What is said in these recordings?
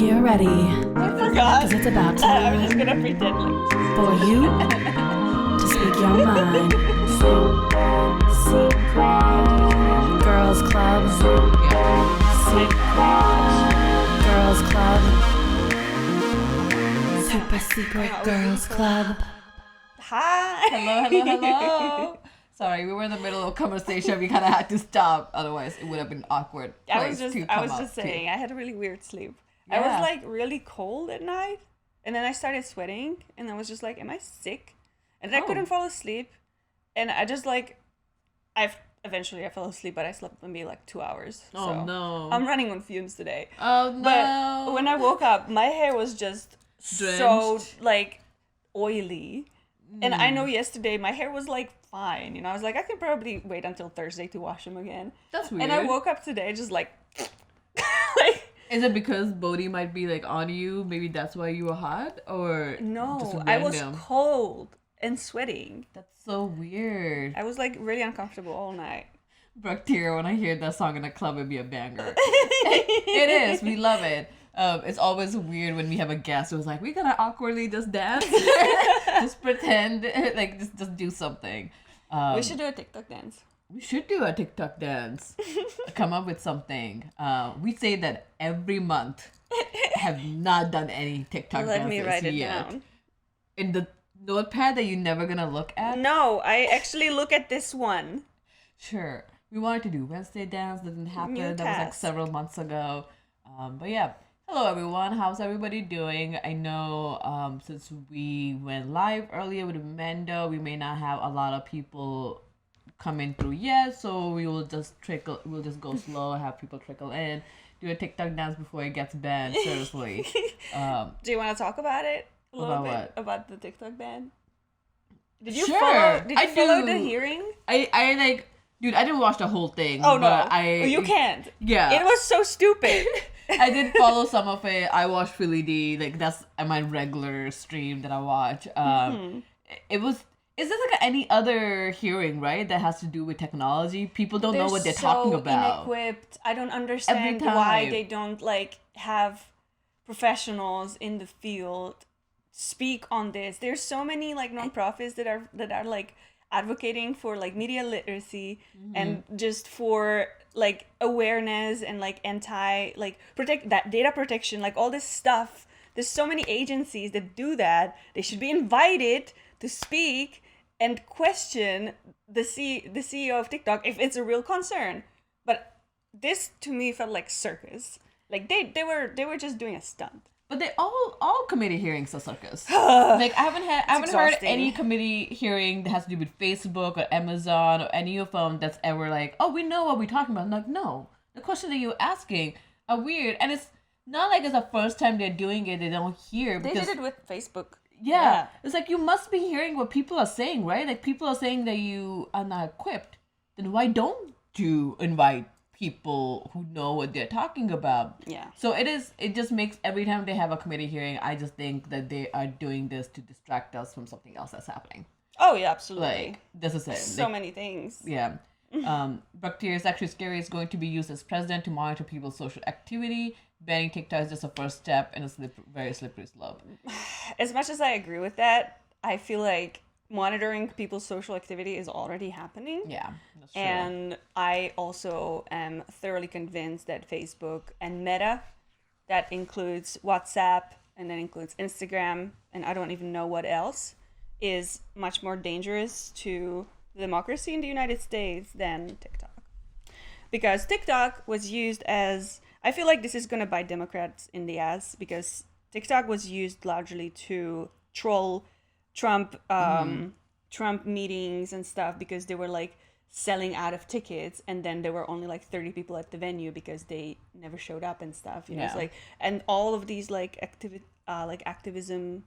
Get ready, I forgot. because it's about I time was just gonna pretend like. for you to speak your mind. Secret Girls Club. Secret Girls Club. Super Secret Girls Club. Hi. Hello. Sorry, we were in the middle of a conversation. We kind of had to stop. Otherwise, it would have been awkward. I was just saying, I had a really weird sleep. I was Yeah. like really cold at night, and then I started sweating, and I was just like, am I sick? And I couldn't fall asleep, and I just like, eventually I fell asleep, but I slept maybe like 2 hours. Oh, so no. I'm running on fumes today. Oh, no. But when I woke up, my hair was just so like oily. And I know yesterday my hair was like fine. You know, I was like, I can probably wait until Thursday to wash them again. That's weird. And I woke up today just like, like. Is it because Bodhi might be like on you? Maybe that's why you were hot? Or just No, I was random? cold and sweating. That's so weird. I was like really uncomfortable all night. Brooke Tier, when I hear that song in a club, it'd be a banger. It is. We love it. It's always weird when we have a guest who's like, we're gonna awkwardly just dance, just pretend, like just do something. We should do a TikTok dance. We should do a TikTok dance. Come up with something. We say that every month. Have not done any TikTok dances Let me write it yet. down. In the notepad that you're never gonna look at. No, I actually look at this one. Sure. We wanted to do Wednesday dance, didn't happen. New That was like task. several months ago. But yeah. Hello everyone. How's everybody doing? I know since we went live earlier with Mendo, we may not have a lot of people coming through yet, so we'll just go slow, have people trickle in, do a TikTok dance before it gets banned. Seriously. Do you want to talk about it a little About bit? what? About the TikTok ban? Did you Sure, follow do. the hearing? I like, dude, I didn't watch the whole thing. Oh no, but you can't. Yeah. It was so stupid. I did follow some of it. I watched Philly D. Like, that's my regular stream that I watch. It was... Is this like any other hearing, right, that has to do with technology? People don't know what they're talking about. Inequipped. I don't understand why they don't like have professionals in the field speak on this. There's so many like nonprofits that are like advocating for like media literacy and just for like awareness and like anti like protect that data protection, like all this stuff. There's so many agencies that do that. They should be invited to speak and question the CEO of TikTok if it's a real concern. But this to me felt like circus. Like they were just doing a stunt. But they all committee hearings are circus. Like I haven't heard exhausting. any committee hearing that has to do with Facebook or Amazon or any of them that's ever like, oh, we know what we're talking about. I'm like, no, the question that you're asking are weird, and it's not like it's the first time they're doing it. They don't hear They because did it with Facebook. yeah, it's like you must be hearing what people are saying, right? Like people are saying that you are not equipped. Then why don't you invite people who know what they're talking about? Yeah. So it just makes every time they have a committee hearing, I just think that they are doing this to distract us from something else that's happening. Oh yeah, absolutely. Like this is it. So Like, many things. yeah. Bacteria is actually scary. Is going to be used as president to monitor people's social activity. Banning TikTok is just a first step in a very slippery slope. As much as I agree with that, I feel like monitoring people's social activity is already happening. Yeah, that's true. And I also am thoroughly convinced that Facebook and Meta, that includes WhatsApp and that includes Instagram, and I don't even know what else, is much more dangerous to democracy in the United States than TikTok. Because TikTok was used as... I feel like this is going to bite Democrats in the ass because TikTok was used largely to troll Trump meetings and stuff because they were like selling out of tickets and then there were only like 30 people at the venue because they never showed up and stuff. You know, it's like, and all of these like activism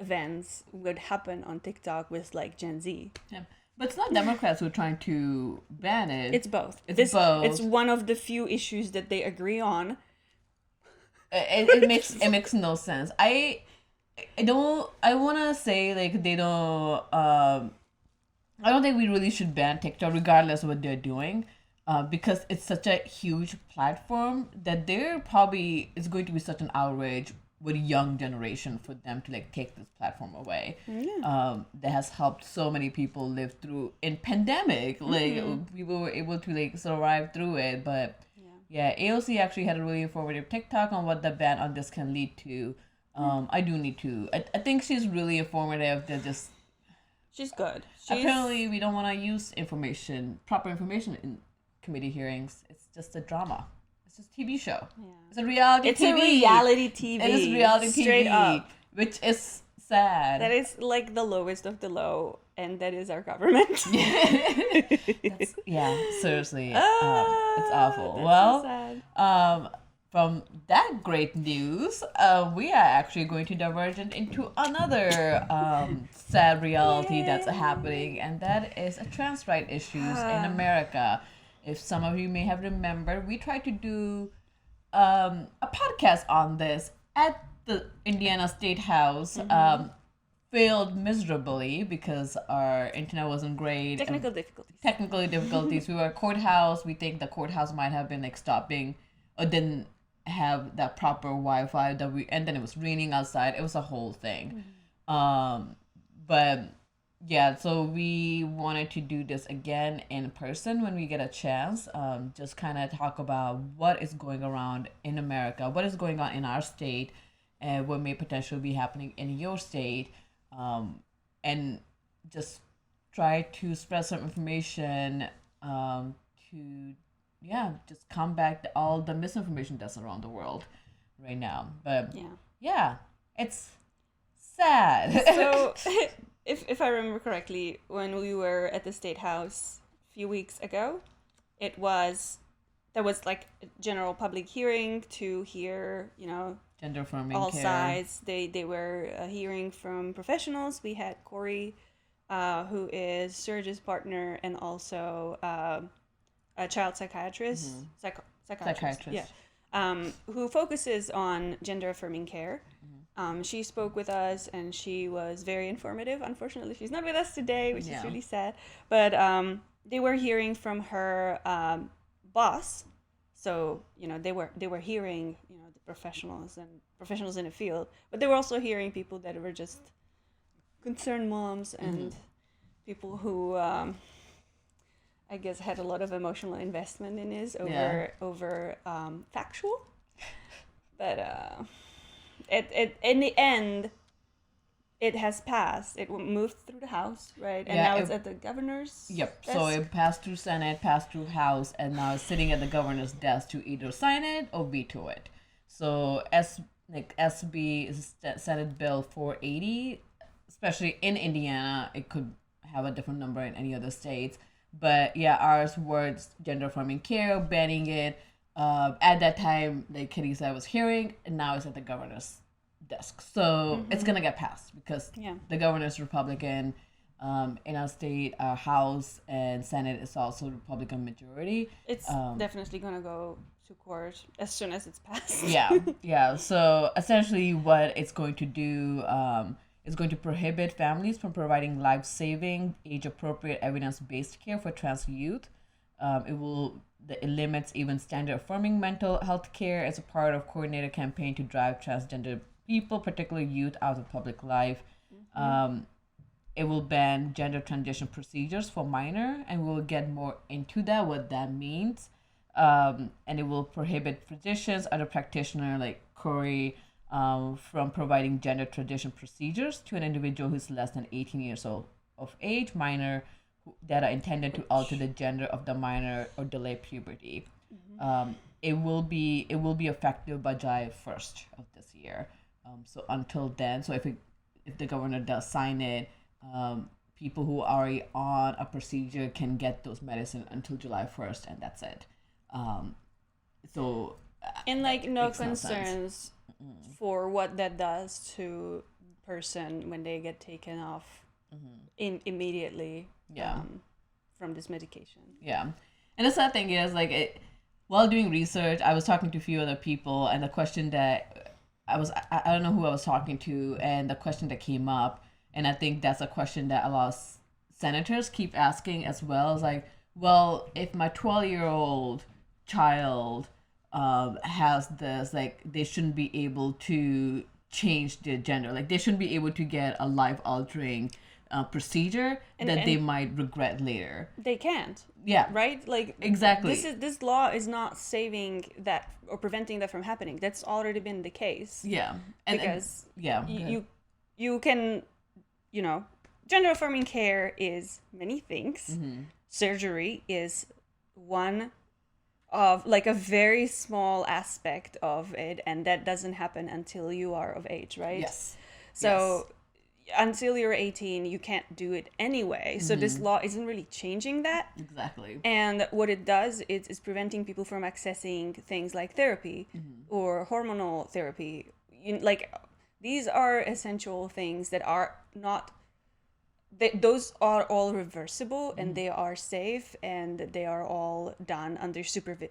events would happen on TikTok with like Gen Z. Yeah. But it's not Democrats who are trying to ban it. It's both. It's both. It's one of the few issues that they agree on. It makes no sense. I want to say like they don't I don't think we really should ban TikTok regardless of what they're doing. because it's such a huge platform that there probably is going to be such an outrage with young generation for them to like take this platform away. That has helped so many people live through in pandemic. Like people were able to like survive through it. But yeah, AOC actually had a really informative TikTok on what the ban on this can lead to. I do need to. I think she's really informative. They're just she's good. Apparently we don't want to use proper information in committee hearings. It's just a drama. It's just a TV show. Yeah. It's a reality TV. It's a reality TV. It is reality Straight TV. Up. Which is sad. That is like the lowest of the low, and that is our government. Seriously. It's awful. Well, so from that great news, we are actually going to diverge into another sad reality that's happening, and that is trans rights issues in America. If some of you may have remembered, we tried to do a podcast on this at the Indiana State House. Failed miserably because our internet wasn't great. Technical difficulties. We were at courthouse. We think the courthouse might have been like stopping or didn't have that proper Wi-Fi and then it was raining outside. It was a whole thing. But yeah, so we wanted to do this again in person when we get a chance. Just kind of talk about what is going around in America, what is going on in our state, and what may potentially be happening in your state, and just try to spread some information to just combat all the misinformation that's around the world right now. But yeah, it's sad. So if I remember correctly, when we were at the State House a few weeks ago, there was like a general public hearing to hear, gender affirming all care. sides. They were hearing from professionals. We had Corey, who is Serge's partner and also a child psychiatrist, psychiatrist, who focuses on gender affirming care. She spoke with us and she was very informative. Unfortunately, she's not with us today, which is really sad. But they were hearing from her boss, so they were hearing the professionals in the field, but they were also hearing people that were just concerned moms and people who I guess had a lot of emotional investment in this over factual, but. In the end, it has passed. It moved through the House, right? And now it's at the governor's desk. So it passed through Senate, passed through House, and now it's sitting at the governor's desk to either sign it or veto it. So SB is Senate Bill 480, especially in Indiana. It could have a different number in any other states. But yeah, ours was gender affirming care, banning it. At that time, like Kitty said, I was hearing, and now it's at the governor's desk. So it's gonna get passed because the governor's Republican. In our state, our House and Senate is also Republican majority. It's definitely gonna go to court as soon as it's passed. Yeah. So essentially, what it's going to do is going to prohibit families from providing life-saving, age-appropriate, evidence-based care for trans youth. It limits even standard affirming mental health care as a part of coordinated campaign to drive transgender people, particularly youth, out of public life. It will ban gender transition procedures for minor, and we'll get more into that, what that means. And it will prohibit physicians, other practitioners like Corey, from providing gender transition procedures to an individual who's less than 18 years old of age, minor, that are intended to alter the gender of the minor or delay puberty. It will be effective by July 1st of this year. So until then, so if the governor does sign it, people who are already on a procedure can get those medicine until July 1st, and that's it. And like no concerns for what that does to person when they get taken off immediately from this medication. And the sad thing is, like, while doing research, I was talking to a few other people, and the question that I don't know who I was talking to, and the question that came up, and I think that's a question that a lot of senators keep asking as well, is like, well, if my 12-year-old child has this, like, they shouldn't be able to change their gender. Like, they shouldn't be able to get a life-altering procedure that they might regret later. They can't. Yeah. Right? Like, exactly. This law is not saving that or preventing that from happening. That's already been the case. Yeah. Because yeah. You can, you know, gender affirming care is many things. Mm-hmm. Surgery is one of, like, a very small aspect of it, and that doesn't happen until you are of age, right? Yes. So until you're 18, you can't do it anyway. So this law isn't really changing that. Exactly. And what it does is preventing people from accessing things like therapy or hormonal therapy. Like, these are essential things that are not... those are all reversible, and they are safe, and they are all done under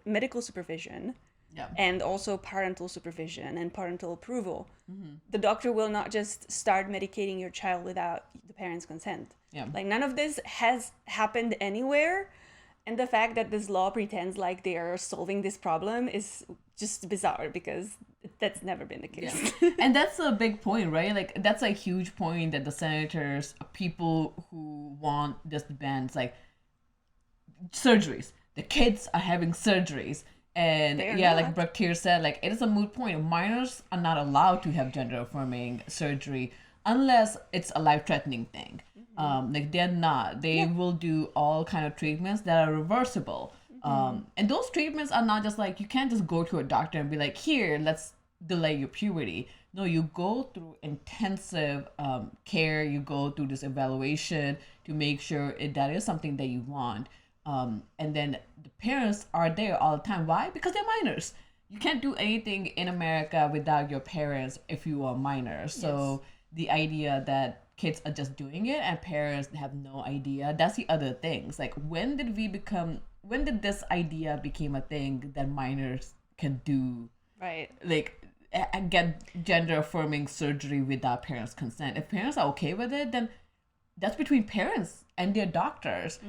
medical supervision. Yeah. And also parental supervision and parental approval. The doctor will not just start medicating your child without the parents' consent. Yeah. Like, none of this has happened anywhere. And the fact that this law pretends like they are solving this problem is just bizarre, because that's never been the case. Yeah. And that's a big point, right? Like, that's a huge point that the senators, people who want this to ban, like, surgeries. The kids are having surgeries. And like Brooke said, like, it is a moot point. Minors are not allowed to have gender affirming surgery unless it's a life-threatening thing. Like, they're not. They will do all kind of treatments that are reversible. And those treatments are not just like, you can't just go to a doctor and be like, here, let's delay your puberty. No, you go through intensive care. You go through this evaluation to make sure that is something that you want. And then the parents are there all the time. Why? Because they're minors. You can't do anything in America without your parents if you are minors. So the idea that kids are just doing it and parents have no idea, that's the other things. Like, when did this idea became a thing that minors can do, Right. like, get gender affirming surgery without parents' consent? If parents are okay with it, then that's between parents and their doctors.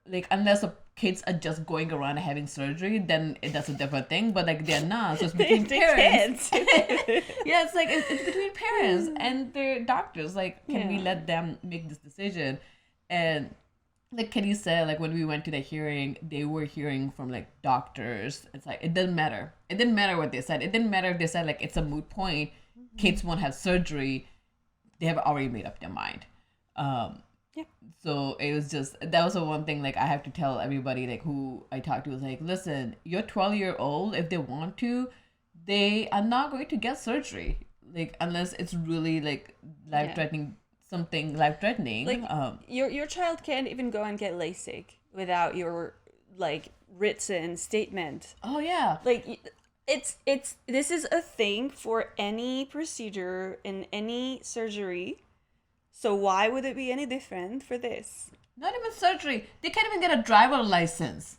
Like, unless the kids are just going around and having surgery, then that's a different thing. But, like, they're not. So it's between parents. Yeah, it's like it's between parents and their doctors. Like, can we let them make this decision? And like Kenny said, like, when we went to the hearing, they were hearing from, like, doctors. It's like, it doesn't matter. It didn't matter what they said. It didn't matter if they said, like, it's a moot point. Kids won't have surgery. They have already made up their mind. So it was just, that was the one thing, like, I have to tell everybody, like, who I talk to, is like, listen, your 12-year-old, if they want to, they are not going to get surgery, like, unless it's really, like, life-threatening, something life-threatening. Like, your child can't even go and get LASIK without your, like, written statement. Oh, yeah. Like, this is a thing for any procedure in any surgery. So why would it be any different for this? Not even surgery. They can't even get a driver license.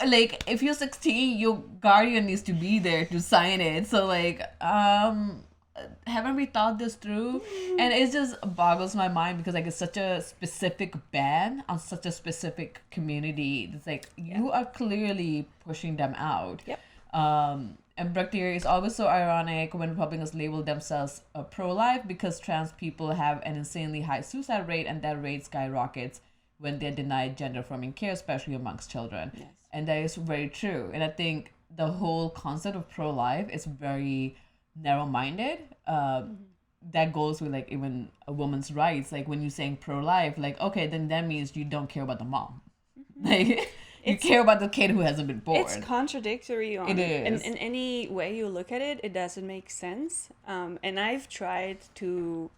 Like, if you're 16, your guardian needs to be there to sign it. So, like, haven't we thought this through? And it just boggles my mind, because, like, it's such a specific ban on such a specific community. It's like, you are clearly pushing them out. Yep. And Brooke is always so ironic when Republicans label themselves pro-life, because trans people have an insanely high suicide rate, and that rate skyrockets when they're denied gender-affirming care, especially amongst children. Yes. And that is very true. And I think the whole concept of pro-life is very narrow-minded. That goes with, like, even a woman's rights. Like, when you're saying pro-life, like, okay, then that means you don't care about the mom. Like... You care about the kid who hasn't been born. It's contradictory. It is. In any way you look at it, it doesn't make sense. And I try to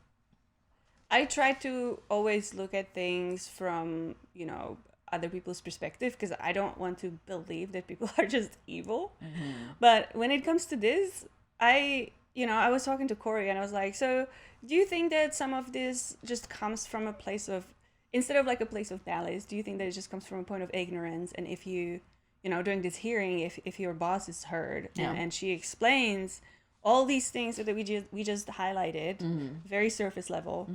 always look at things from, you know, other people's perspective, because I don't want to believe that people are just evil. But when it comes to this, I was talking to Corey, and I was like, so do you think that some of this just comes from a place of, instead of, like, a place of malice, do you think that it just comes from a point of ignorance? And if you during this hearing, if your boss is heard and she explains all these things that we just highlighted, very surface level,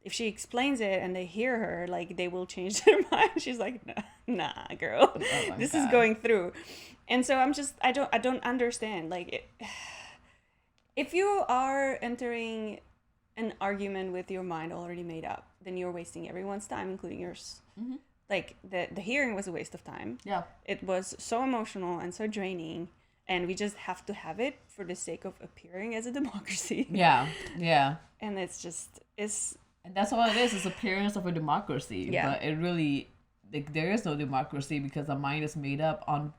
if she explains it and they hear her, like, they will change their mind. She's like, nah, girl, this is going through. And so I don't understand. Like, if you are entering an argument with your mind already made up, then you're wasting everyone's time, including yours. Mm-hmm. Like, the hearing was a waste of time. Yeah. It was so emotional and so draining. And we just have to have it for the sake of appearing as a democracy. Yeah, yeah. And it's and that's all it is. It's appearance of a democracy. Yeah. But it really, like, there is no democracy because the mind is made up on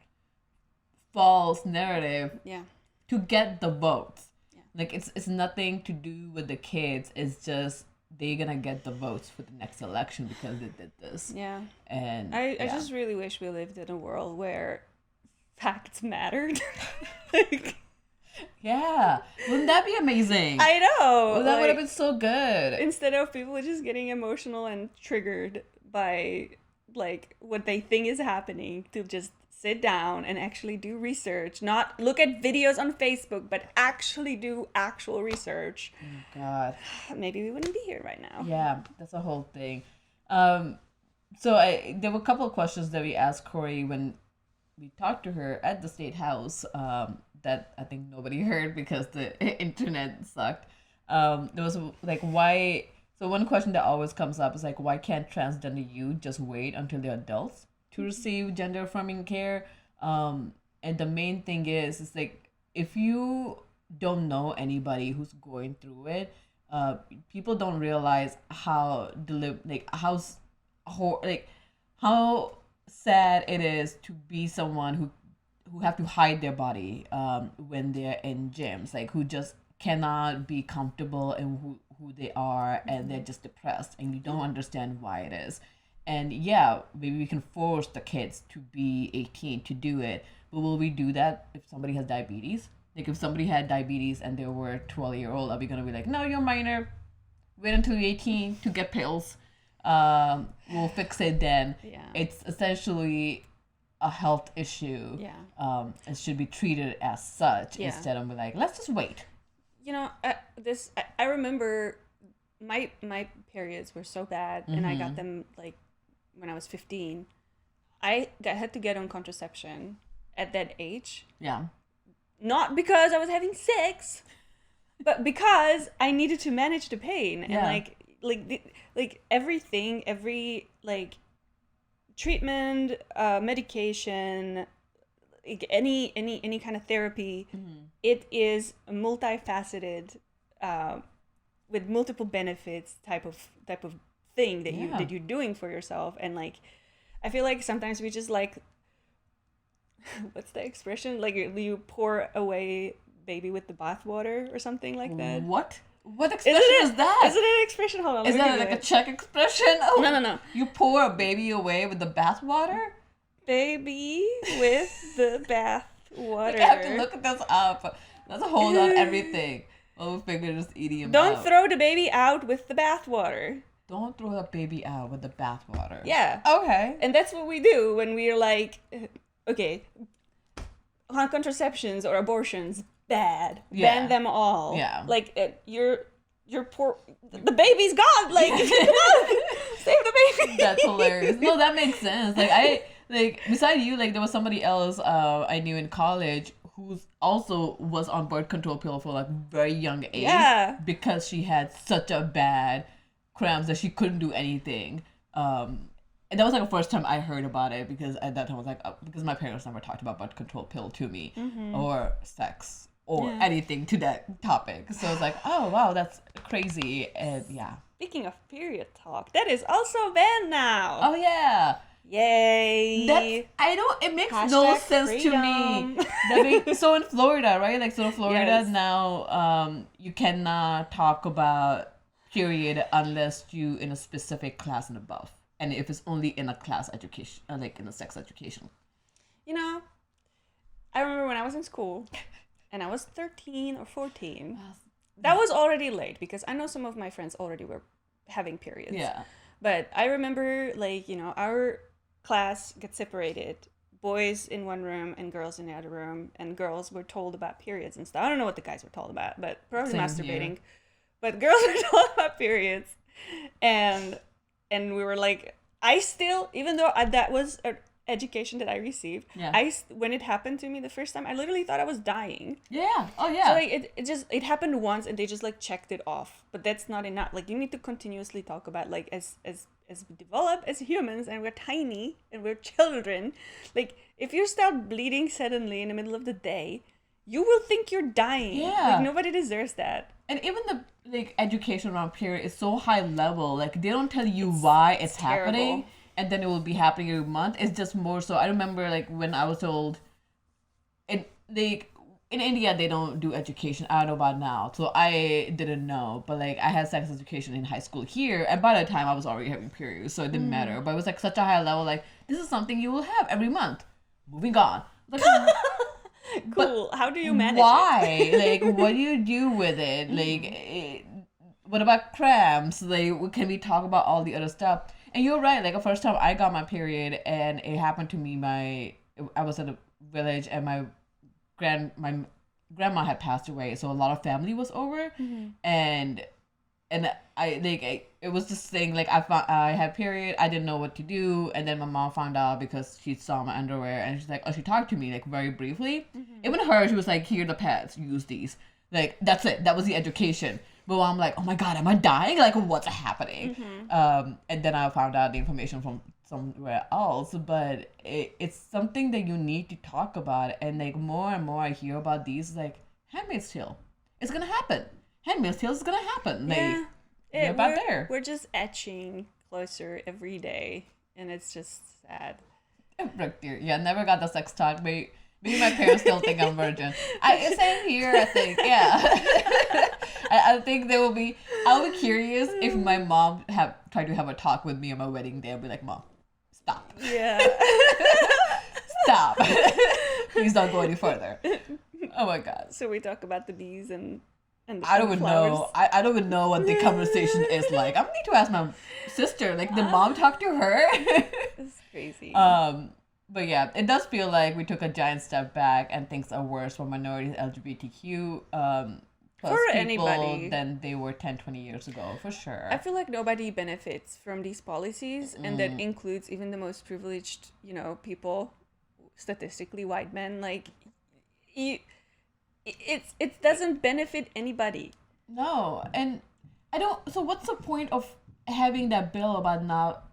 false narrative. Yeah. To get the votes. Yeah. Like, it's nothing to do with the kids. It's just they're gonna get the votes for the next election because they did this. Yeah. And I just really wish we lived in a world where facts mattered. Like, yeah, wouldn't that be amazing? I know. Well, that would have been so good. Instead of people just getting emotional and triggered by, like, what they think is happening, to just sit down and actually do research, not look at videos on Facebook, but actually do actual research. Oh God, maybe we wouldn't be here right now. Yeah, that's a whole thing. So there were a couple of questions that we asked Corey when we talked to her at the State House, that I think nobody heard because the internet sucked. There was like, why? So one question that always comes up is like, why can't transgender youth just wait until they're adults to receive gender affirming care? And the main thing is like, if you don't know anybody who's going through it, people don't realize how how sad it is to be someone who have to hide their body when they're in gyms, like, who just cannot be comfortable in who they are, and they're just depressed and you don't understand why it is. And yeah, maybe we can force the kids to be 18 to do it, but will we do that if somebody has diabetes? Like, if somebody had diabetes and they were 12-year-old, are we gonna be like, no, you're minor, wait until you're 18 to get pills, we'll fix it then? Yeah. It's essentially a health issue. Yeah. It should be treated as such, instead of like, let's just wait. You know, I remember my periods were so bad, and I got them like when I was 15. I had to get on contraception at that age. Yeah. Not because I was having sex, but because I needed to manage the pain. And like everything, every like treatment, medication, like any kind of therapy, it is a multifaceted, with multiple benefits type of thing that you're doing for yourself. And like, I feel like sometimes we just like, what's the expression? Like, you pour away baby with the bathwater or something like that. What expression is that? Is it an expression? Hold on. Is that like a Czech expression? Oh, no. You pour a baby away with the bathwater? Baby with the bathwater. I have to look this up. That's a hold on everything. Oh, finger just eating him Don't throw the baby out with the bathwater. Don't throw the baby out with the bathwater. Yeah. Okay. And that's what we do when we're like, okay, contraceptions or abortions, bad. Yeah. Ban them all. Yeah. Like, you're poor. The baby's gone. Like, come on, save the baby. That's hilarious. No, that makes sense. Like, beside you, like, there was somebody else I knew in college who also was on birth control pill for like very young age. Yeah. Because she had such a bad cramps that she couldn't do anything. And that was like the first time I heard about it, because at that time I was like, because my parents never talked about birth control pill to me, or sex or anything to that topic. So I was like, oh wow, that's crazy. And yeah. Speaking of period talk, that is also banned now. Oh yeah. Yay. It makes no sense freedom to me. So in Florida, right? Like, so in Florida now, you cannot talk about period unless you in a specific class and above. And if it's only in a class education, like in a sex education. You know, I remember when I was in school and I was 13 or 14. That was already late, because I know some of my friends already were having periods. Yeah. But I remember, like, you know, our class got separated. Boys in one room and girls in the other room. And girls were told about periods and stuff. I don't know what the guys were told about, but probably masturbating. but girls were talking about periods, and we were like, I still, even though that was an education that I received, when it happened to me the first time, I literally thought I was dying. Yeah. Oh yeah. So like it happened once, and they just like checked it off. But that's not enough. Like you need to continuously talk about, like, as we develop as humans, and we're tiny and we're children. Like if you start bleeding suddenly in the middle of the day, you will think you're dying. Yeah. Like nobody deserves that. And even the like education around period is so high level. Like they don't tell you why it's happening, and then it will be happening every month. It's just more so. I remember like when I was told, in India they don't do education. I don't know about now, so I didn't know. But like I had sex education in high school here, and by the time I was already having periods, so it didn't matter. But it was like such a high level. Like this is something you will have every month. Moving on. Like, cool. How do you manage why? it? Like, what do you do with it? Like, what about cramps? Like, can we talk about all the other stuff? And you're right. Like, the first time I got my period, and it happened to me. I was at a village, and my grandma had passed away, so a lot of family was over, and it was this thing, like I had period, I didn't know what to do, and then my mom found out because she saw my underwear, and she's like, she talked to me like very briefly. Even her, she was like, here are the pads, use these. Like that's it, that was the education. But I'm like, oh my god, am I dying? Like what's happening? And then I found out the information from somewhere else, but it's something that you need to talk about. And like more and more I hear about these, like Handmaid's Tale, it's gonna happen. Handmaid's Tale is gonna happen. Like, we're just etching closer every day, and it's just sad. Yeah, never got the sex talk. Maybe my parents still think I'm virgin. Same here, I think. Yeah. I think there will be. I'll be curious if my mom tried to have a talk with me on my wedding day. I'll be like, Mom, stop. Yeah. Stop. Please don't go any further. Oh my god. So we talk about the bees and I don't even know. I don't even know what the conversation is like. I need to ask my sister. Like, did mom talk to her? It's crazy. But yeah, it does feel like we took a giant step back, and things are worse for minorities, LGBTQ plus for people anybody than they were 10, 20 years ago, for sure. I feel like nobody benefits from these policies, and that includes even the most privileged, people, statistically white men. Like, it doesn't benefit anybody. No, and I don't. So what's the point of having that bill about not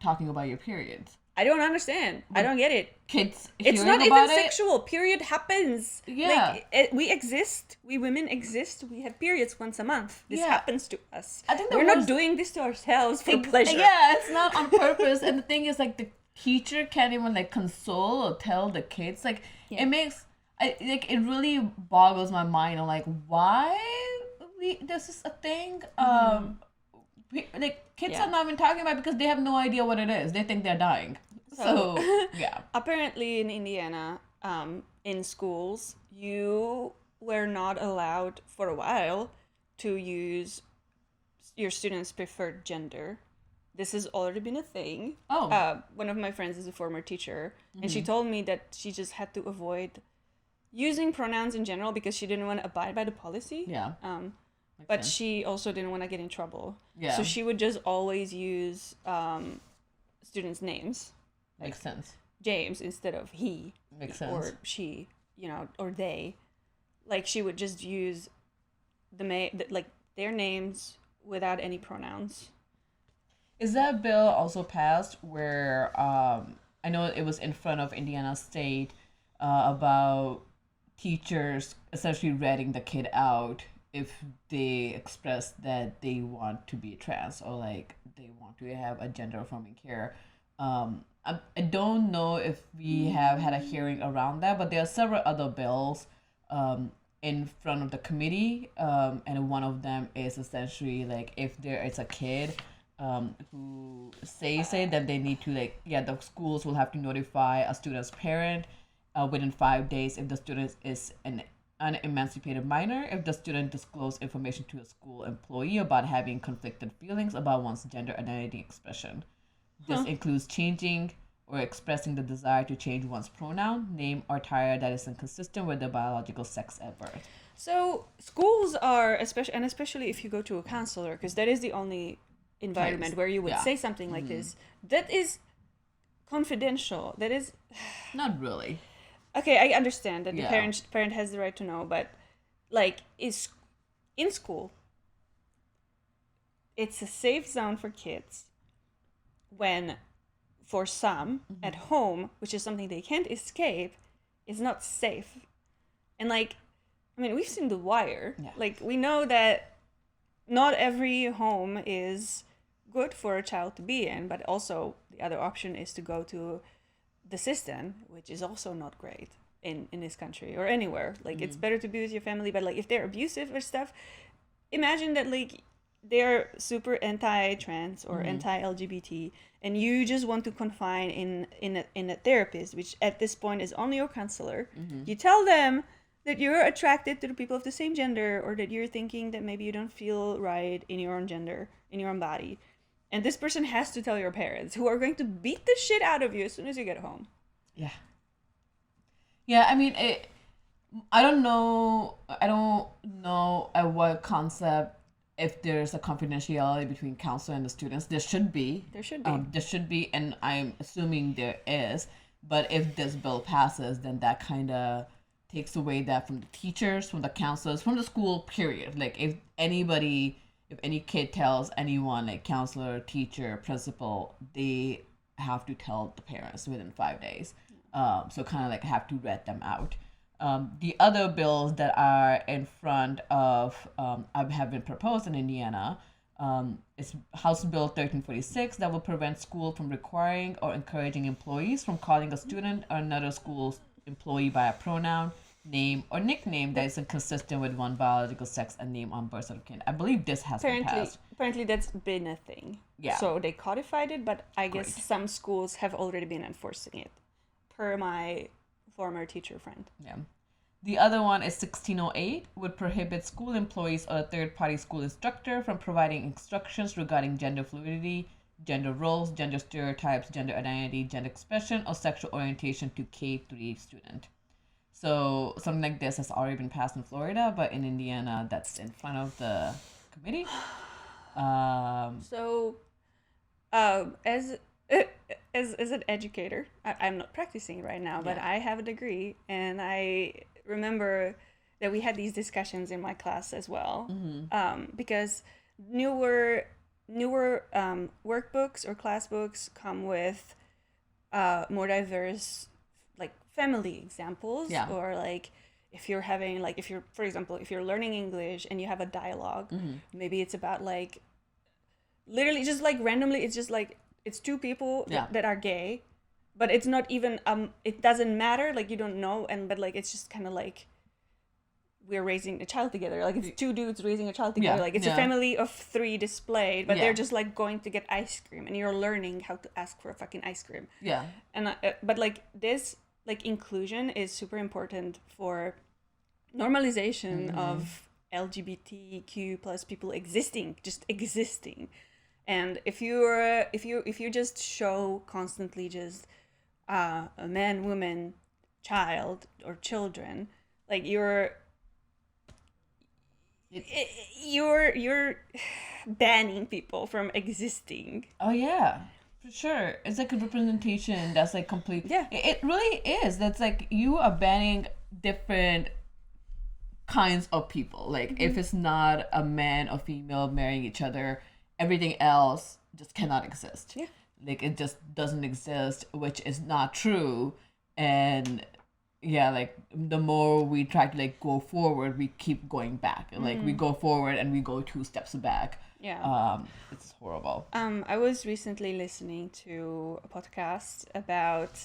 talking about your periods? I don't understand. I don't get it. Kids, it's not even sexual. Period happens. Yeah, like, we exist. We women exist. We have periods once a month. This happens to us. I think we're not doing this to ourselves for pleasure. Yeah, it's not on purpose. And the thing is, like, the teacher can't even like console or tell the kids. Like, it makes. It really boggles my mind. I'm like, why this is a thing? Like, kids are not even talking about it because they have no idea what it is. They think they're dying. So yeah. Apparently in Indiana, in schools, you were not allowed for a while to use your students' preferred gender. This has already been a thing. Oh. One of my friends is a former teacher, and she told me that she just had to avoid using pronouns in general because she didn't want to abide by the policy. Yeah. But she also didn't want to get in trouble. Yeah. So she would just always use students' names. Makes sense. James instead of he. Makes sense. Or she, or they. Like, she would just use their names without any pronouns. Is that bill also passed where I know it was in front of Indiana State about teachers essentially ratting the kid out if they express that they want to be trans or like they want to have a gender affirming care. I don't know if we have had a hearing around that, but there are several other bills in front of the committee, and one of them is essentially like if there is a kid who say that they need to the schools will have to notify a student's parent within 5 days if the student is an unemancipated minor, if the student disclosed information to a school employee about having conflicted feelings about one's gender identity expression. This includes changing or expressing the desire to change one's pronoun, name, or attire that is inconsistent with their biological sex at birth. So schools are, especially if you go to a counselor, because that is the only environment Place. where you would Yeah. say something like this. That is confidential. That is Not really. okay. I understand that the Yeah. parent has the right to know, but like is in school, it's a safe zone for kids. When for some at home, which is something they can't escape, is not safe. And like, I mean, we've seen The Wire. Yeah. Like, we know that not every home is good for a child to be in, but also the other option is to go to the system, which is also not great in this country or anywhere. Like, it's better to be with your family, but like if they're abusive or stuff, imagine that like they're super anti-trans or anti-LGBT, and you just want to confine in a therapist, which at this point is only your counselor. You tell them that you're attracted to the people of the same gender, or that you're thinking that maybe you don't feel right in your own gender, in your own body. And this person has to tell your parents, who are going to beat the shit out of you as soon as you get home. Yeah. Yeah, I mean, I don't know at what concept, if there's a confidentiality between counselor and the students. There should be. There should be. And I'm assuming there is. But if this bill passes, then that kind of takes away that from the teachers, from the counselors, from the school, period. Like, if any kid tells anyone, like counselor, teacher, principal, they have to tell the parents within 5 days. So kind of like have to vet them out. The other bills that are in front of have been proposed in Indiana. It's House Bill 1346 that will prevent school from requiring or encouraging employees from calling a student or another school's employee by a pronoun, name, or nickname that is inconsistent with one biological sex and name on birth certificate. I believe this has been passed. Apparently that's been a thing. Yeah. So they codified it, but I guess Great. some schools have already been enforcing it, per my former teacher friend. Yeah. The other one is 1608, would prohibit school employees or a third-party school instructor from providing instructions regarding gender fluidity, gender roles, gender stereotypes, gender identity, gender expression, or sexual orientation to K-3 student. So something like this has already been passed in Florida, but in Indiana, that's in front of the committee. So, as an educator, I'm not practicing right now, but I have a degree, and I remember that we had these discussions in my class as well, because newer workbooks or class books come with more diverse, like, family examples. Yeah. Or like if you're having, like, for example, if you're learning English and you have a dialogue, maybe it's about like literally just like randomly, it's just like it's two people that are gay, but it's not even it doesn't matter, like you don't know, but like it's just kind of like we're raising a child together, like it's two dudes raising a child together, like it's a family of three displayed, but they're just like going to get ice cream, and you're learning how to ask for a fucking ice cream. And but like this, like, inclusion is super important for normalization of LGBTQ plus people existing. And if you just show constantly just a man, woman, child, or children, like you're banning people from existing. Oh yeah, for sure. It's like a representation that's like complete. Yeah. It really is. That's like you are banning different kinds of people. Like if it's not a man or female marrying each other, everything else just cannot exist. Yeah. Like it just doesn't exist, which is not true. And yeah, like the more we try to like go forward, we keep going back. Like we go forward and we go 2 steps back. Yeah. It's horrible. I was recently listening to a podcast about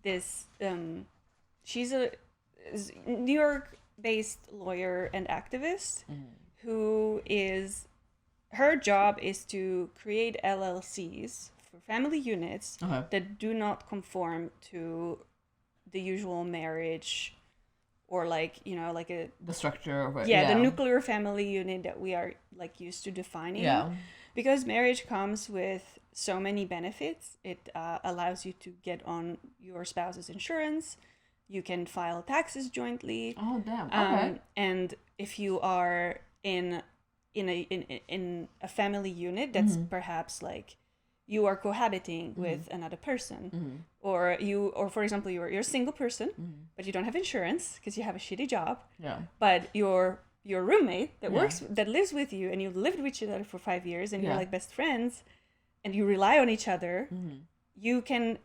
this. She's a New York-based lawyer and activist who is, her job is to create LLCs for family units that do not conform to the usual marriage, or like, you know, like The structure of it. the nuclear family unit that we are like used to defining. Because marriage comes with so many benefits. It allows you to get on your spouse's insurance. You can file taxes jointly. Oh damn. Okay. And if you are in a family unit that's perhaps like you are cohabiting with another person, or for example you're a single person, but you don't have insurance because you have a shitty job. Yeah. But your roommate that lives with you, and you've lived with each other for 5 years, and you're like best friends, and you rely on each other. You can,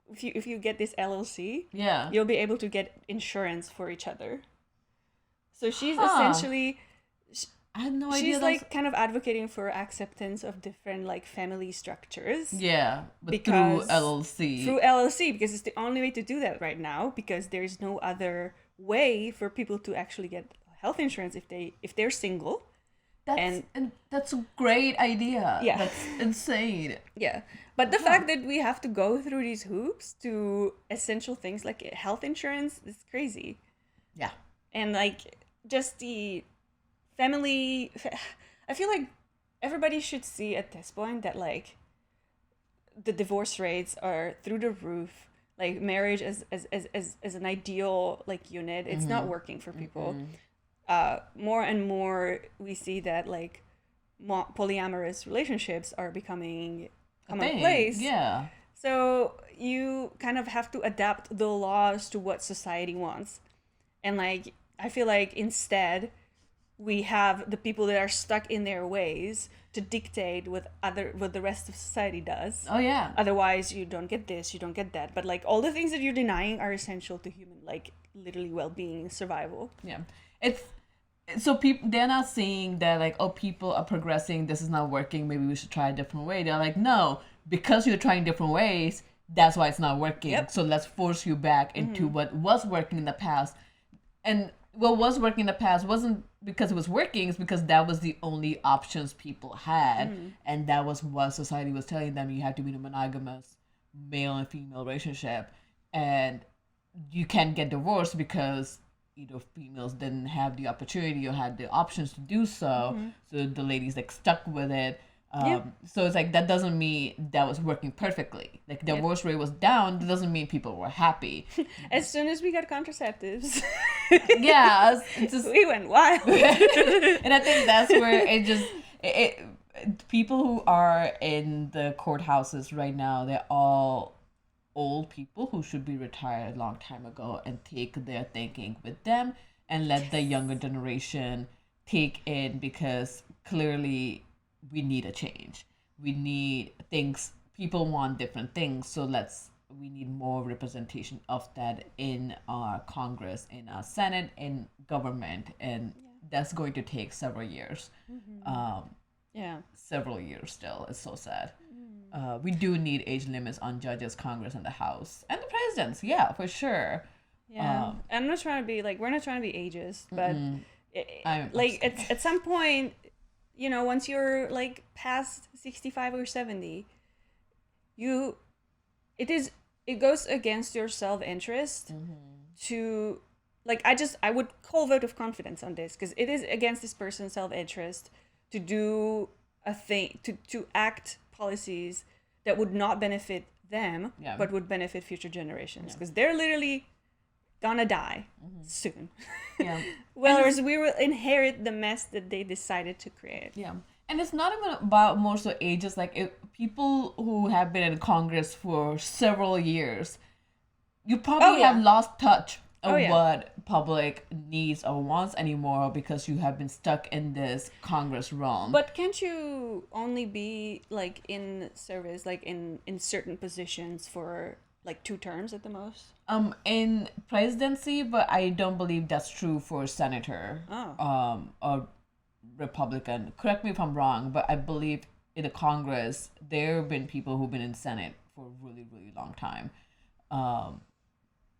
if you get this LLC, you'll be able to get insurance for each other. So she's essentially, I had no idea. She's like kind of advocating for acceptance of different like family structures. Yeah, but through LLC. Through LLC, because it's the only way to do that right now, because there's no other way for people to actually get health insurance if they're single. That's a great idea. Yeah. That's insane. Yeah. But the fact that we have to go through these hoops to essential things like health insurance is crazy. Yeah. And like just the family, I feel like everybody should see at this point that like the divorce rates are through the roof. Like marriage as an ideal like unit, it's not working for people. More and more we see that like polyamorous relationships are becoming commonplace. Yeah. So you kind of have to adapt the laws to what society wants. And like I feel like instead we have the people that are stuck in their ways to dictate what the rest of society does. Oh yeah. Otherwise you don't get this, you don't get that. But like all the things that you're denying are essential to human like literally well-being, survival. Yeah. So people, they're not saying that like, oh, people are progressing, this is not working, maybe we should try a different way. They're like, no, because you're trying different ways, that's why it's not working. Yep. So let's force you back into what was working in the past. And what was working in the past wasn't because it was working, it's because that was the only options people had. And that was what society was telling them. You have to be in a monogamous male and female relationship. And you can't get divorced because either females didn't have the opportunity or had the options to do so. So the ladies like stuck with it. So it's like that doesn't mean that was working perfectly. Like the divorce rate was down, that doesn't mean people were happy. As soon as we got contraceptives, it's just, we went wild. and I think that's where people who are in the courthouses right now, they're all old people who should be retired a long time ago, and take their thinking with them and let the younger generation take in, because clearly we need a change. We need things, people want different things, so we need more representation of that in our Congress, in our Senate, in government, and that's going to take several years. Several years still. It's so sad. We do need age limits on judges, Congress, and the House, and the presidents. Yeah, for sure. I'm not trying to be like, we're not trying to be ageist, but like at some point, you know, once you're like past 65 or 70, it goes against your self-interest to like, I would call vote of confidence on this, because it is against this person's self-interest to do a thing, to act policies that would not benefit them, but would benefit future generations, because they're literally gonna die soon. Whereas we will inherit the mess that they decided to create. And it's not even about more so ages. Like, if people who have been in Congress for several years, you probably have lost touch of what public needs or wants anymore, because you have been stuck in this Congress realm. But can't you only be like in service, like in certain positions for like 2 terms at the most? In presidency, but I don't believe that's true for senator. Or Republican. Correct me if I'm wrong, but I believe in the Congress there have been people who've been in Senate for a really, really long time.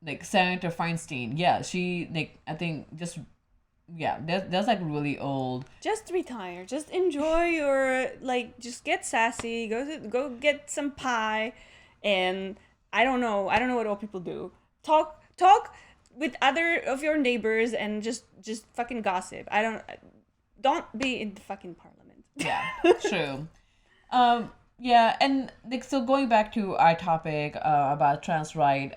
Like Senator Feinstein, she like, I think just that's like really old. Just retire. Just enjoy your like. Just get sassy. Go get some pie, and I don't know what old people do. Talk with other of your neighbors and just fucking gossip. Don't be in the fucking parliament. Yeah, true. And like, so going back to our topic about trans right.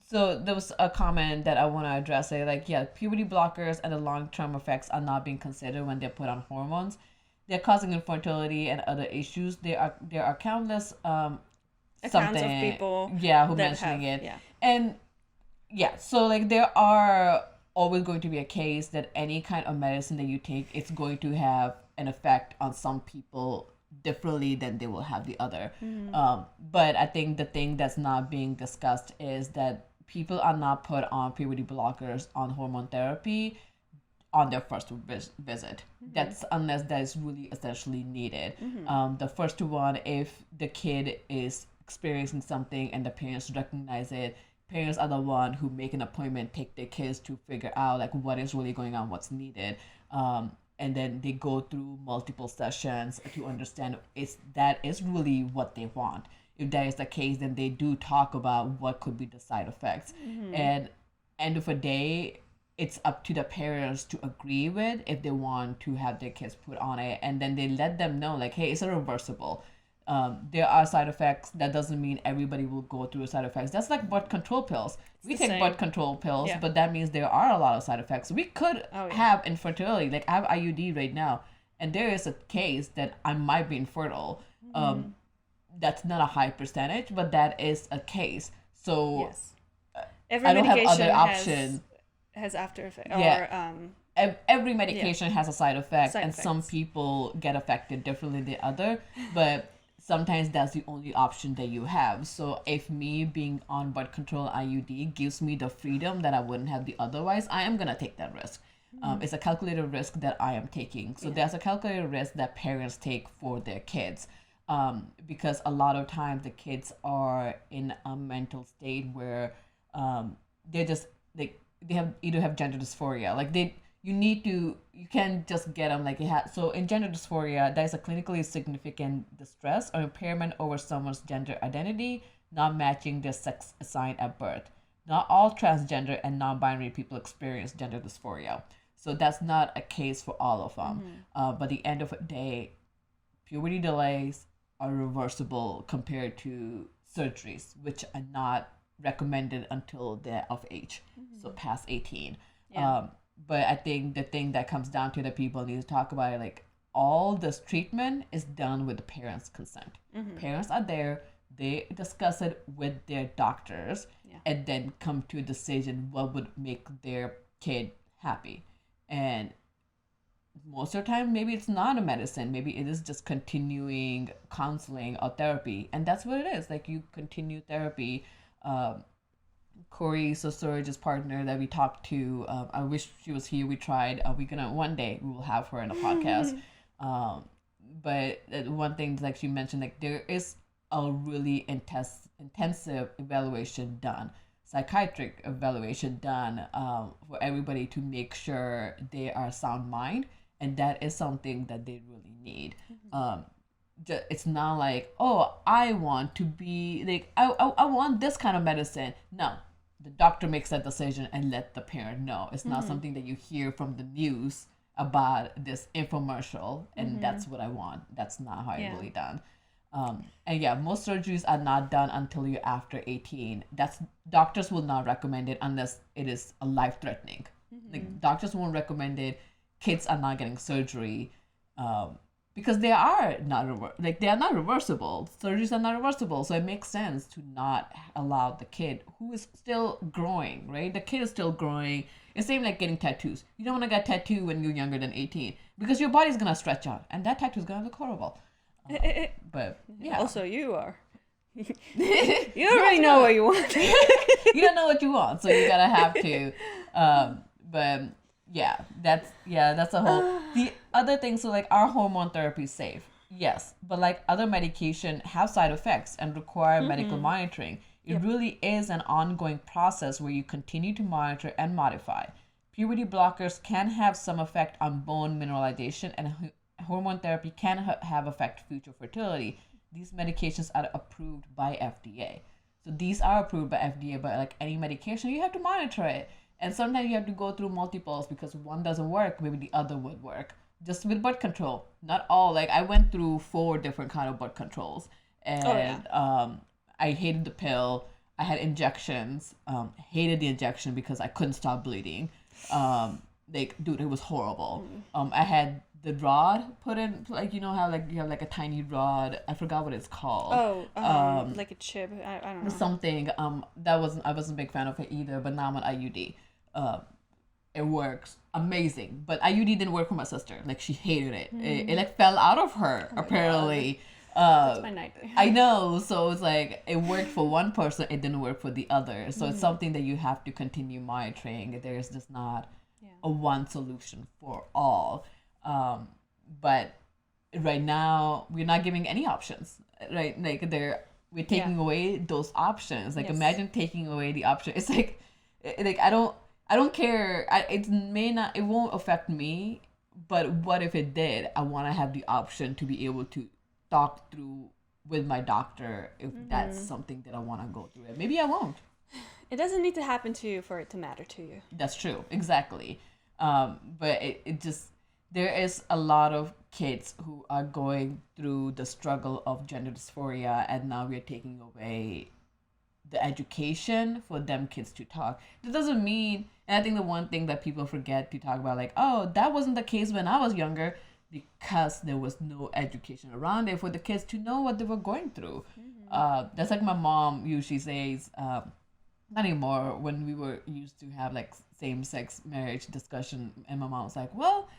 So there was a comment that I want to address. Like, yeah, puberty blockers and the long-term effects are not being considered when they're put on hormones. They're causing infertility and other issues. There are countless Accounts of people who mentioning it. Yeah. And yeah, so like there are always going to be a case that any kind of medicine that you take, it's going to have an effect on some people differently than they will have the other. But I think the thing that's not being discussed is that people are not put on puberty blockers on hormone therapy on their first visit. That's unless that is really essentially needed. The first one, if the kid is experiencing something and the parents recognize it, parents are the one who make an appointment, take their kids to figure out like what is really going on, what's needed. And then they go through multiple sessions to understand if that is really what they want. If that is the case, then they do talk about what could be the side effects. And end of the day, it's up to the parents to agree with if they want to have their kids put on it. And then they let them know, like, hey, it's a reversible. There are side effects. That doesn't mean everybody will go through side effects. That's like birth control pills. We take birth control pills, but that means there are a lot of side effects. We could have infertility. Like, I have IUD right now, and there is a case that I might be infertile. That's not a high percentage, but that is a case. So every I don't have medication other option. Has after effect. Yeah. Or, every medication has a side effect, and effects. some people get affected differently than the other. But sometimes that's the only option that you have. So if me being on birth control IUD gives me the freedom that I wouldn't have the otherwise, I am gonna take that risk. It's a calculated risk that I am taking. So that's a calculated risk that parents take for their kids. Because a lot of times the kids are in a mental state where they're just like they either have gender dysphoria. Like you can't just get them like it has. So in gender dysphoria, that is a clinically significant distress or impairment over someone's gender identity not matching their sex assigned at birth. Not all transgender and non-binary people experience gender dysphoria. So that's not a case for all of them. But at the end of the day, puberty delays are reversible compared to surgeries, which are not recommended until they're of age, so past 18. But I think the thing that comes down to the people need to talk about it, like all this treatment is done with the parents' consent. Parents are there, they discuss it with their doctors, and then come to a decision what would make their kid happy. And most of the time, maybe it's not a medicine. Maybe it is just continuing counseling or therapy. And that's what it is. Like, you continue therapy. Corey, so Surge's partner that we talked to, I wish she was here. We tried. One day we will have her in a podcast. But one thing, like she mentioned, like there is a really intensive evaluation done, psychiatric evaluation done for everybody to make sure they are sound mind. And that is something that they really need. It's not like, oh, I want to be like, I want this kind of medicine. No, the doctor makes that decision and let the parent know. It's not something that you hear from the news about this infomercial and that's what I want. That's not how it's really done. And most surgeries are not done until you're after 18. Doctors will not recommend it unless it is a life-threatening. Like, doctors won't recommend it. Kids are not getting surgery because they are not reversible. Surgeries are not reversible, so it makes sense to not allow the kid who is still growing, right? The kid is still growing. It's same like getting tattoos. You don't want to get a tattoo when you're younger than 18 because your body's gonna stretch out, and that tattoo is gonna look horrible. But yeah. Also, you are. You already know what you want. You don't know what you want, so you gotta have to. But that's a whole. The other thing, so like, our hormone therapy is safe, yes, but like other medication have side effects and require medical monitoring. It really is an ongoing process where you continue to monitor and modify. Puberty blockers can have some effect on bone mineralization, and hormone therapy can have affect future fertility. These medications are approved by FDA. So these are approved by FDA, but like any medication, you have to monitor it. And sometimes you have to go through multiples because one doesn't work, maybe the other would work. Just with birth control, not all. Like, I went through 4 different kind of birth controls, and I hated the pill. I had injections. Hated the injection because I couldn't stop bleeding. Like, dude, it was horrible. I had the rod put in, like, you know how like you have like a tiny rod. I forgot what it's called. Like a chip. I don't know. Something. I wasn't a big fan of it either. But now I'm on IUD. It works amazing. But IUD didn't work for my sister. Like, she hated it. It like fell out of her apparently. That's my nightmare. I know. So it's like it worked for one person, it didn't work for the other. So it's something that you have to continue monitoring. There's just not a one solution for all. But right now we're not giving any options. Right? Like we're taking away those options. Like imagine taking away the option. It's like I don't care. It won't affect me. But what if it did? I want to have the option to be able to talk through with my doctor if that's something that I want to go through it. Maybe I won't. It doesn't need to happen to you for it to matter to you. That's true. Exactly. But it just, there is a lot of kids who are going through the struggle of gender dysphoria, and now we're taking away the education for them kids to talk. That doesn't mean, and I think the one thing that people forget to talk about, like, oh, that wasn't the case when I was younger, because there was no education around it for the kids to know what they were going through. That's like my mom usually says, not anymore, when we were used to have like same-sex marriage discussion, and my mom was like, well,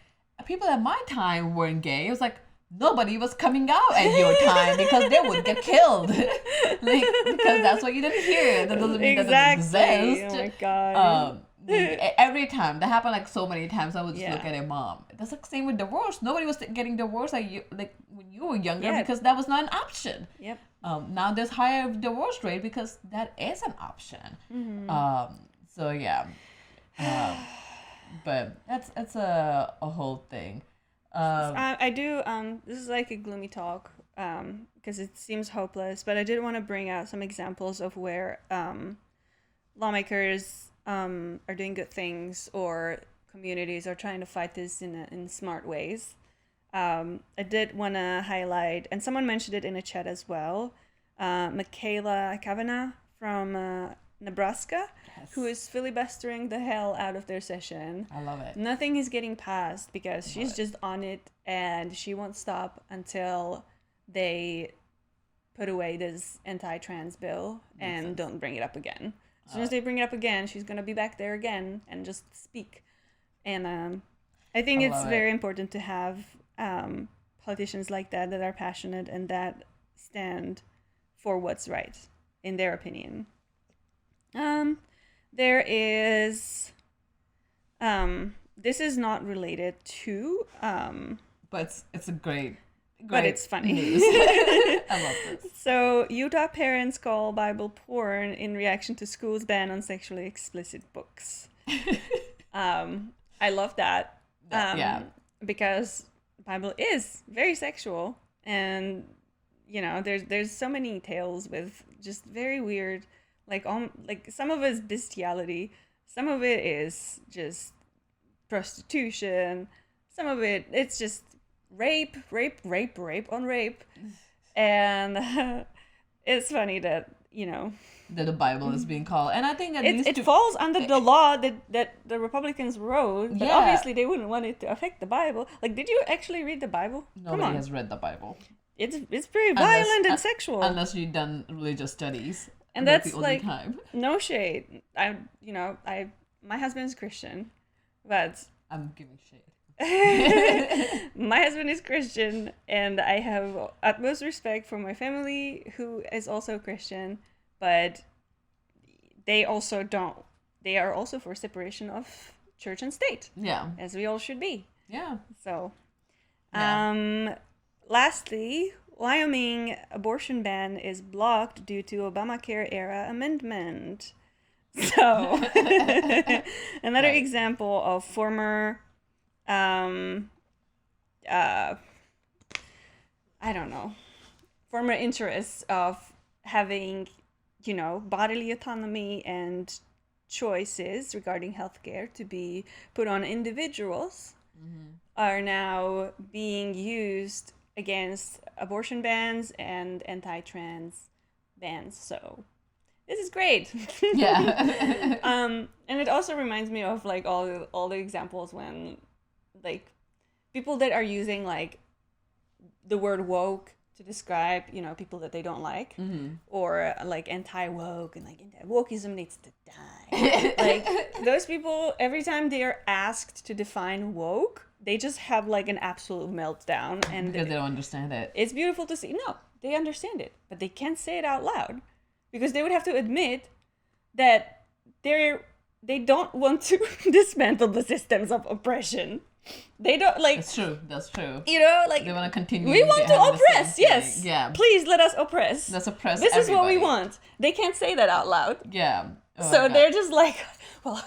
people at my time weren't gay. It was like, nobody was coming out at your time because they would get killed. Like, because that's what you didn't hear. That doesn't mean that doesn't exist. Oh my god. Every time that happened, like so many times, I would just look at a mom. That's like same with divorce. Nobody was getting divorced like when you were younger because that was not an option. Yep. Now there's higher divorce rate because that is an option. So yeah. But that's a whole thing. I do. This is like a gloomy talk because it seems hopeless. But I did want to bring out some examples of where lawmakers are doing good things, or communities are trying to fight this in smart ways. I did want to highlight, and someone mentioned it in a chat as well, Michaela Kavanagh from Nebraska, who is filibustering the hell out of their session. I love it. Nothing is getting passed because she's just on it, and she won't stop until they put away this anti-trans bill and don't bring it up again. As soon as they bring it up again, she's going to be back there again and just speak. And I think it's very important to have politicians like that are passionate and that stand for what's right, in their opinion. There is... this is not related to... but it's a great but it's funny. I love this. So, Utah parents call Bible porn in reaction to school's ban on sexually explicit books. I love that. Because the Bible is very sexual, and you know, there's so many tales with just very weird, like some of it is bestiality, some of it is just prostitution, some of it's just rape on rape. And it's funny that, you know, that the Bible is being called. And I think it falls under the law that the Republicans wrote, but obviously they wouldn't want it to affect the Bible. Like, did you actually read the Bible? Nobody has read the Bible. It's pretty violent and sexual. Unless you've done religious studies. And that's the like time. No shade. My husband's Christian, but I'm giving shade. My husband is Christian, and I have utmost respect for my family who is also Christian, but they are also for separation of church and state. Yeah. As we all should be. Yeah. So, lastly, Wyoming abortion ban is blocked due to Obamacare era amendment. So, another example of former former interests of having, you know, bodily autonomy and choices regarding healthcare to be put on individuals are now being used against abortion bans and anti-trans bans. So this is great. Yeah. And it also reminds me of like all the examples when like people that are using like the word woke to describe, you know, people that they don't like, or like anti-woke and like wokeism needs to die. Like those people, every time they are asked to define woke, they just have like an absolute meltdown, and Because they don't understand it. it's beautiful to see. No, they understand it, but they can't say it out loud because they would have to admit that they don't want to dismantle the systems of oppression. They don't like. That's true. That's true. You know, like They want to continue. we want to having the same oppress. thing. Yes. Yeah. Please let us oppress. Let's oppress This is what we everybody. want. They can't say that out loud. Yeah. Oh my So God. they're just like, well.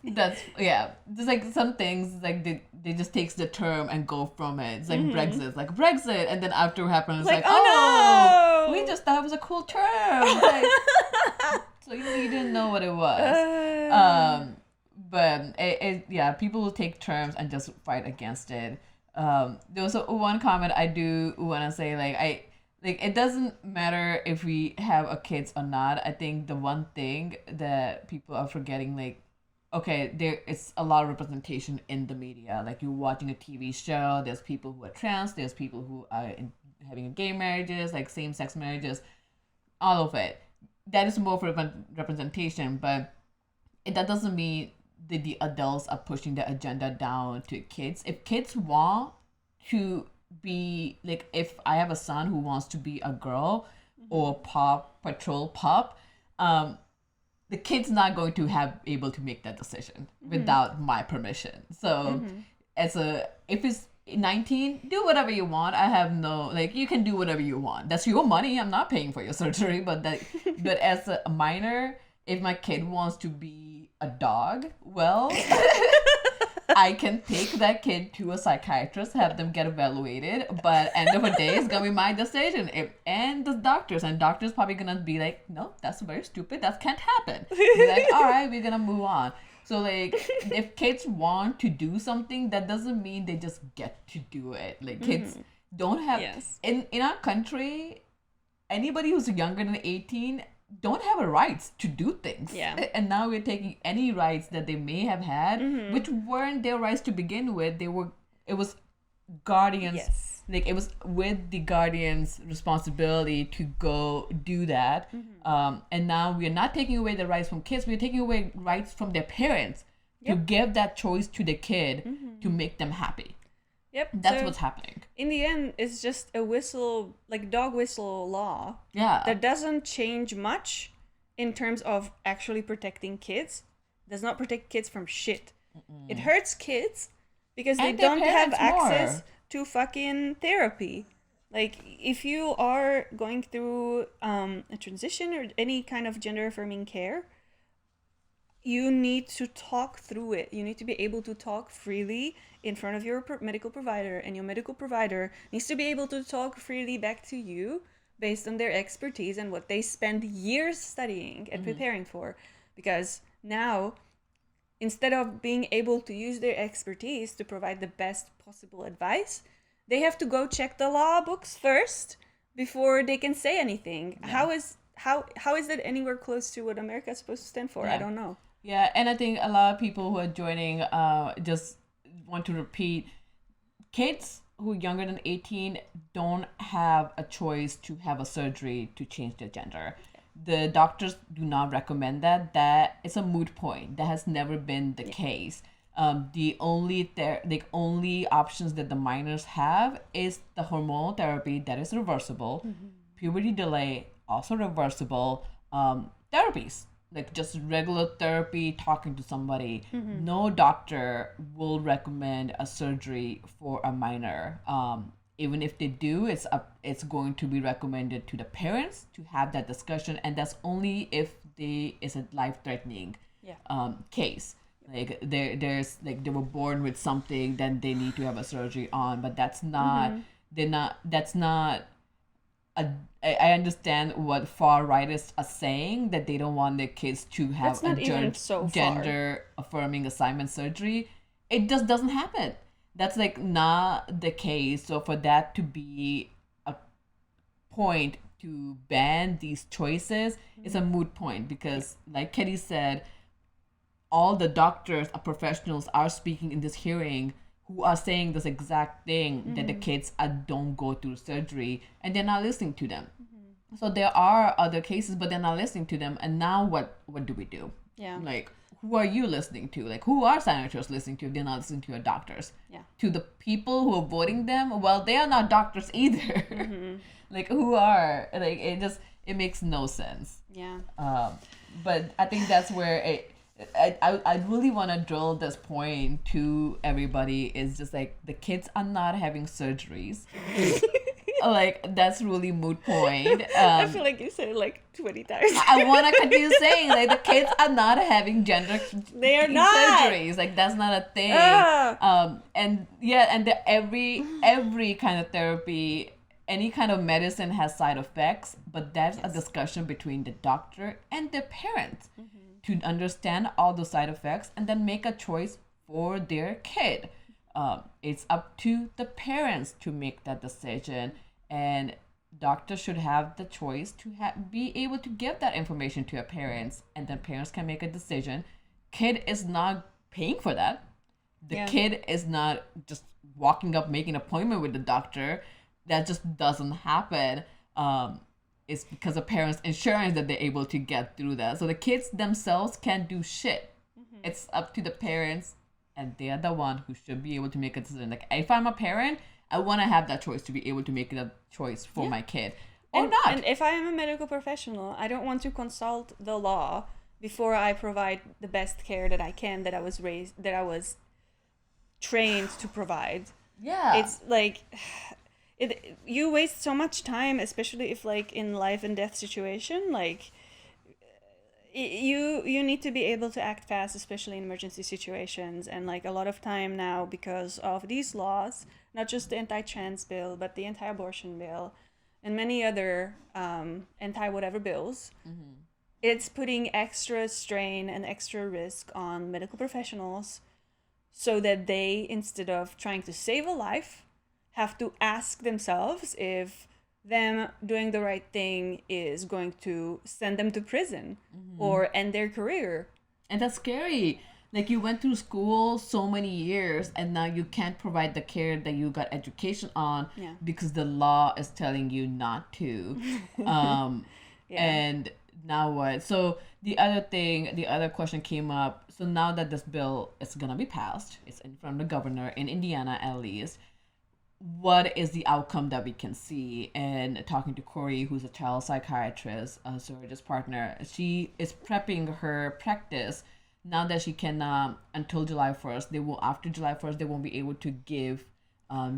That's yeah. There's like some things like they just takes the term and go from it. It's like Brexit, like Brexit, and then after it happens, it's like, oh, no! we just thought it was a cool term. It's like, so you didn't know what it was. But yeah, people will take terms and just fight against it. There was one comment I do want to say, like it doesn't matter if we have a kids or not. I think the one thing that people are forgetting, like, okay, there is a lot of representation in the media. Like you're watching a TV show, there's people who are trans, there's people who are having gay marriages, like same-sex marriages, all of it. That is more for representation, but that doesn't mean that the adults are pushing the agenda down to kids. If kids want to be, like, if I have a son who wants to be a girl or Paw Patrol pup, the kid's not going to have able to make that decision without my permission. So if it's 19, do whatever you want. I have no, like, you can do whatever you want. That's your money. I'm not paying for your surgery, but but as a minor, if my kid wants to be a dog, well, I can take that kid to a psychiatrist, have them get evaluated, but end of the day, it's gonna be my decision. And the doctors probably gonna be like, no, that's very stupid, that can't happen. Be like, all right, we're gonna move on. So like, if kids want to do something, that doesn't mean they just get to do it. Like kids don't have, in our country, anybody who's younger than 18 don't have a rights to do things. Yeah. And now we're taking any rights that they may have had, which weren't their rights to begin with. It was guardians. Yes. Like it was with the guardians' responsibility to go do that. And now we're not taking away the rights from kids. We're taking away rights from their parents to give that choice to the kid to make them happy. Yep. That's so what's happening. In the end, it's just a whistle, like dog whistle law. Yeah. That doesn't change much in terms of actually protecting kids. Does not protect kids from shit. It hurts kids because they And their don't have parents access more. to fucking therapy. Like if you are going through a transition or any kind of gender affirming care, you need to talk through it. You need to be able to talk freely in front of your medical provider, and your medical provider needs to be able to talk freely back to you based on their expertise and what they spend years studying and preparing for. Because now, instead of being able to use their expertise to provide the best possible advice, they have to go check the law books first before they can say anything. How is that anywhere close to what America is supposed to stand for? I don't know. Yeah, and I think a lot of people who are joining just want to repeat, kids who are younger than 18 don't have a choice to have a surgery to change their gender. The doctors do not recommend that. That is a moot point. That has never been the case. The only options that the minors have is the hormonal therapy that is reversible, puberty delay also reversible, therapies. Like just regular therapy, talking to somebody. No doctor will recommend a surgery for a minor. Even if they do, it's going to be recommended to the parents to have that discussion, and that's only if it's a life-threatening case. Like there's like they were born with something, then they need to have a surgery on, but that's not. That's not. I understand what far rightists are saying, that they don't want their kids to have a gender affirming assignment surgery. It just doesn't happen. That's like not the case. So for that to be a point to ban these choices is a moot point because, like Kitty said, all the doctors or professionals are speaking in this hearing who are saying this exact thing that the kids don't go through surgery, and they're not listening to them. So there are other cases, but they're not listening to them. And now what do we do? Yeah. Like, who are you listening to? Like, who are senators listening to if they're not listening to your doctors? Yeah. To the people who are voting them? Well, they are not doctors either. Like, who are? Like, it makes no sense. Yeah. But I think that's where I really want to drill this point to everybody is just like the kids are not having surgeries. Like, that's really moot point. I feel like you said it like 20 times. I want to continue saying like the kids are not having gender They are not surgeries. Like, that's not a thing. And every kind of therapy, any kind of medicine has side effects, but that's a discussion between the doctor and the parents to understand all the side effects and then make a choice for their kid. It's up to the parents to make that decision, and doctors should have the choice to be able to give that information to their parents, and then parents can make a decision. Kid is not paying for that. The kid is not just walking up, making an appointment with the doctor. That just doesn't happen. It's because of parents' insurance that they're able to get through that. So the kids themselves can't do shit. It's up to the parents, and they're the one who should be able to make a decision. Like, if I'm a parent, I want to have that choice to be able to make that choice for my kid or not. And if I am a medical professional, I don't want to consult the law before I provide the best care that I can, that I was trained to provide. Yeah. It's like you waste so much time, especially if like in life and death situation, like you need to be able to act fast, especially in emergency situations. And like a lot of time now, because of these laws, not just the anti-trans bill, but the anti-abortion bill and many other anti-whatever bills, it's putting extra strain and extra risk on medical professionals so that they, instead of trying to save a life, have to ask themselves if them doing the right thing is going to send them to prison or end their career. And that's scary. Like, you went through school so many years and now you can't provide the care that you got education on because the law is telling you not to. And now what? So the other question came up. So now that this bill is going to be passed, it's in front of the governor in Indiana at least, what is the outcome that we can see? And talking to Corey, who's a child psychiatrist, Surge's partner, she is prepping her practice now that she can, until July 1st, after July 1st, they won't be able to give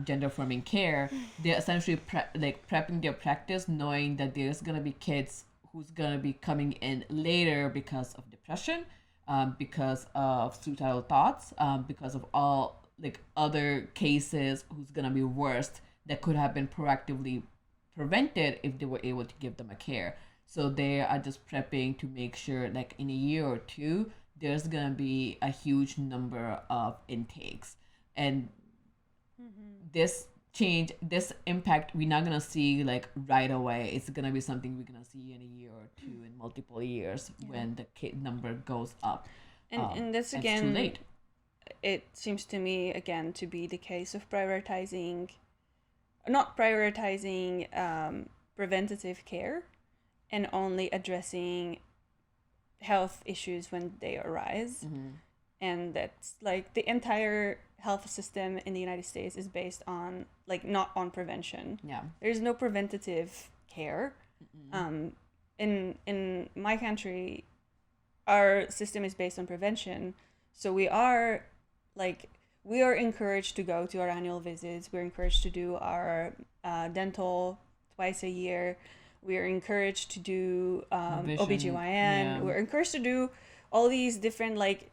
gender affirming care. They're essentially prepping their practice, knowing that there's going to be kids who's going to be coming in later because of depression, because of suicidal thoughts, because of all like other cases who's gonna be worse that could have been proactively prevented if they were able to give them a care. So they are just prepping to make sure like in a year or two there's gonna be a huge number of intakes, and this impact we're not gonna see like right away. It's gonna be something we're gonna see in a year or two, in multiple years when the kid number goes up. And that's again, it's too late. It seems to me again to be the case of not prioritizing preventative care and only addressing health issues when they arise. And that's like the entire health system in the United States is based on like not on prevention. There's no preventative care. In my country, our system is based on prevention, so we are encouraged to go to our annual visits. We're encouraged to do our dental twice a year. We're encouraged to do OBGYN. We're encouraged to do all these different like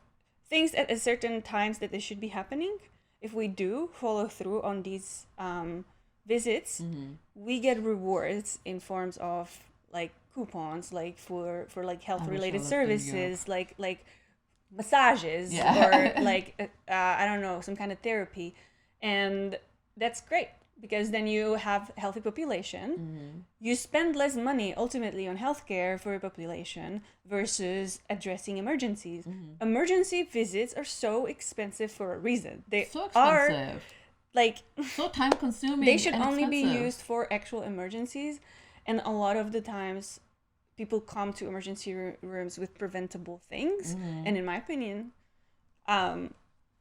things at a certain times that they should be happening. If we do follow through on these visits, we get rewards in forms of like coupons, like for like health related services, like massages or like I don't know, some kind of therapy, and that's great. because then you have healthy population. You spend less money ultimately on healthcare for a population versus addressing emergencies. Emergency visits are so expensive for a reason. They So are expensive. like So time consuming. they should and only be expensive. used for actual emergencies, and a lot of the times people come to emergency rooms with preventable things. And in my opinion,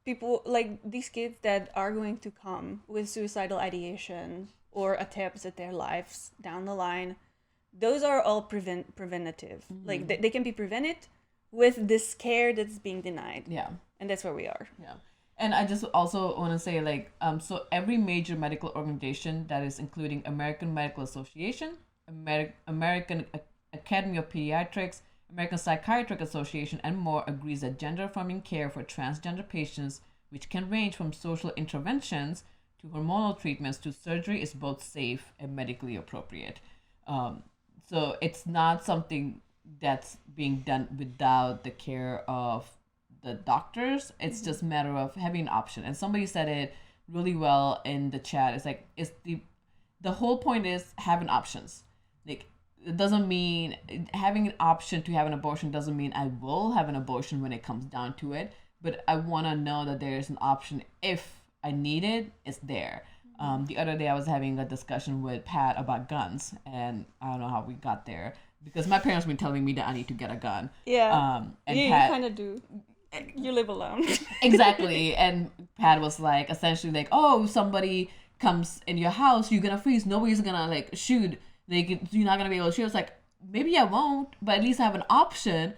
people like these kids that are going to come with suicidal ideation or attempts at their lives down the line, those are all preventative. Like they can be prevented with this care that's being denied. Yeah. And that's where we are. Yeah. And I just also want to say, like, so every major medical organization, that is including American Medical Association, American Academy of Pediatrics, American Psychiatric Association, and more, agrees that gender-affirming care for transgender patients, which can range from social interventions to hormonal treatments to surgery, is both safe and medically appropriate. So it's not something that's being done without the care of the doctors. It's just a matter of having an option. And somebody said it really well in the chat. It's like, it's the whole point is having options. Like, it doesn't mean having an option to have an abortion doesn't mean I will have an abortion when it comes down to it, but I want to know that there is an option. If I need it, it's there. The other day I was having a discussion with Pat about guns, and I don't know how we got there, because my parents been telling me that I need to get a gun. Yeah. And you Pat, kind of do. You live alone. exactly. And Pat was like, essentially like, oh, somebody comes in your house, you're gonna freeze, nobody's gonna like shoot, like you're not gonna be able to shoot. It's like, maybe I won't, but at least I have an option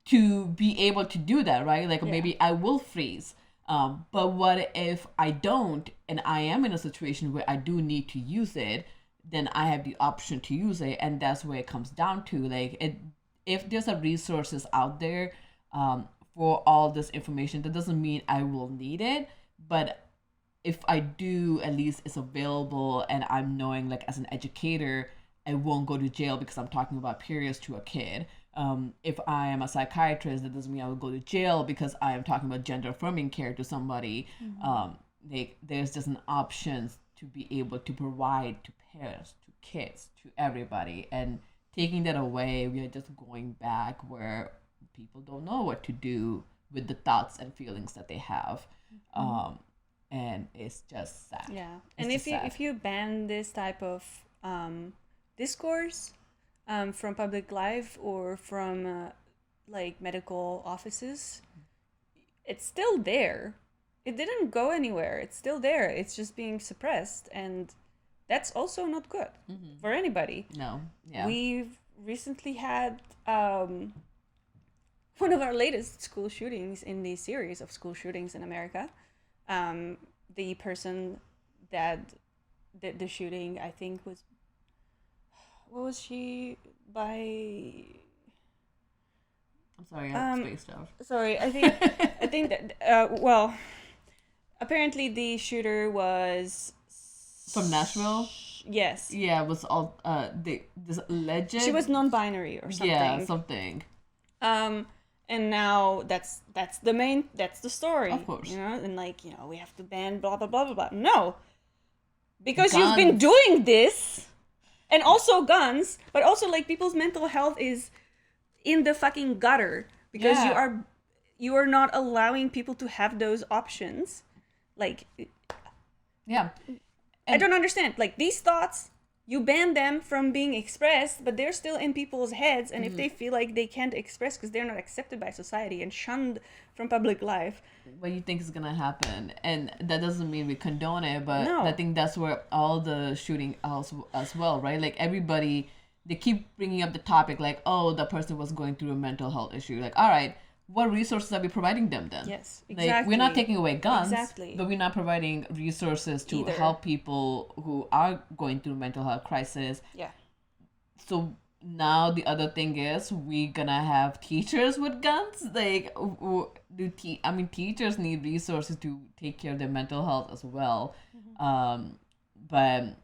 to be able to do that, right? Like, maybe I will freeze. But what if I don't, and I am in a situation where I do need to use it? Then I have the option to use it, and that's where it comes down to. Like, if there's a resources out there for all this information, that doesn't mean I will need it, but if I do, at least it's available, and I'm knowing, like, as an educator, I won't go to jail because I'm talking about periods to a kid. If I am a psychiatrist, that doesn't mean I will go to jail because I am talking about gender affirming care to somebody. There's just an option to be able to provide to parents, to kids, to everybody. And taking that away, we are just going back where people don't know what to do with the thoughts and feelings that they have. And it's just sad. Yeah. It's And just sad. if you ban this type of discourse from public life or from like medical offices, it's still there. It didn't go anywhere. It's still there. It's just being suppressed, and that's also not good for anybody. No. Yeah. We've recently had one of our latest school shootings in the series of school shootings in America. The person that did the shooting, I think, was, what was she by? I'm sorry, I'm spaced out. Sorry, I think that well, apparently the shooter was From Nashville? Yes. Yeah, it was all this alleged. She was non-binary or something. Yeah, something. And now that's the story. Of course. You know, and like, you know, we have to ban blah blah blah blah blah. No. Because Guns. you've been doing this, and also guns, but also like people's mental health is in the fucking gutter because Yeah. you are not allowing people to have those options. Like, Yeah. I don't understand. Like, these thoughts, you ban them from being expressed, but they're still in people's heads. And if they feel like they can't express because they're not accepted by society and shunned from public life, What do you think is gonna happen? And that doesn't mean we condone it, but No. I think that's where all the shooting as well, right? Like, everybody, they keep bringing up the topic, like, oh, the person was going through a mental health issue. Like, all right, what resources are we providing them then? yes, Like, exactly. we're not taking away guns, Exactly. but we're not providing resources to Either. help people who are going through mental health crisis. Yeah. So now the other thing is, we gonna have teachers with guns. Like, teachers need resources to take care of their mental health as well. But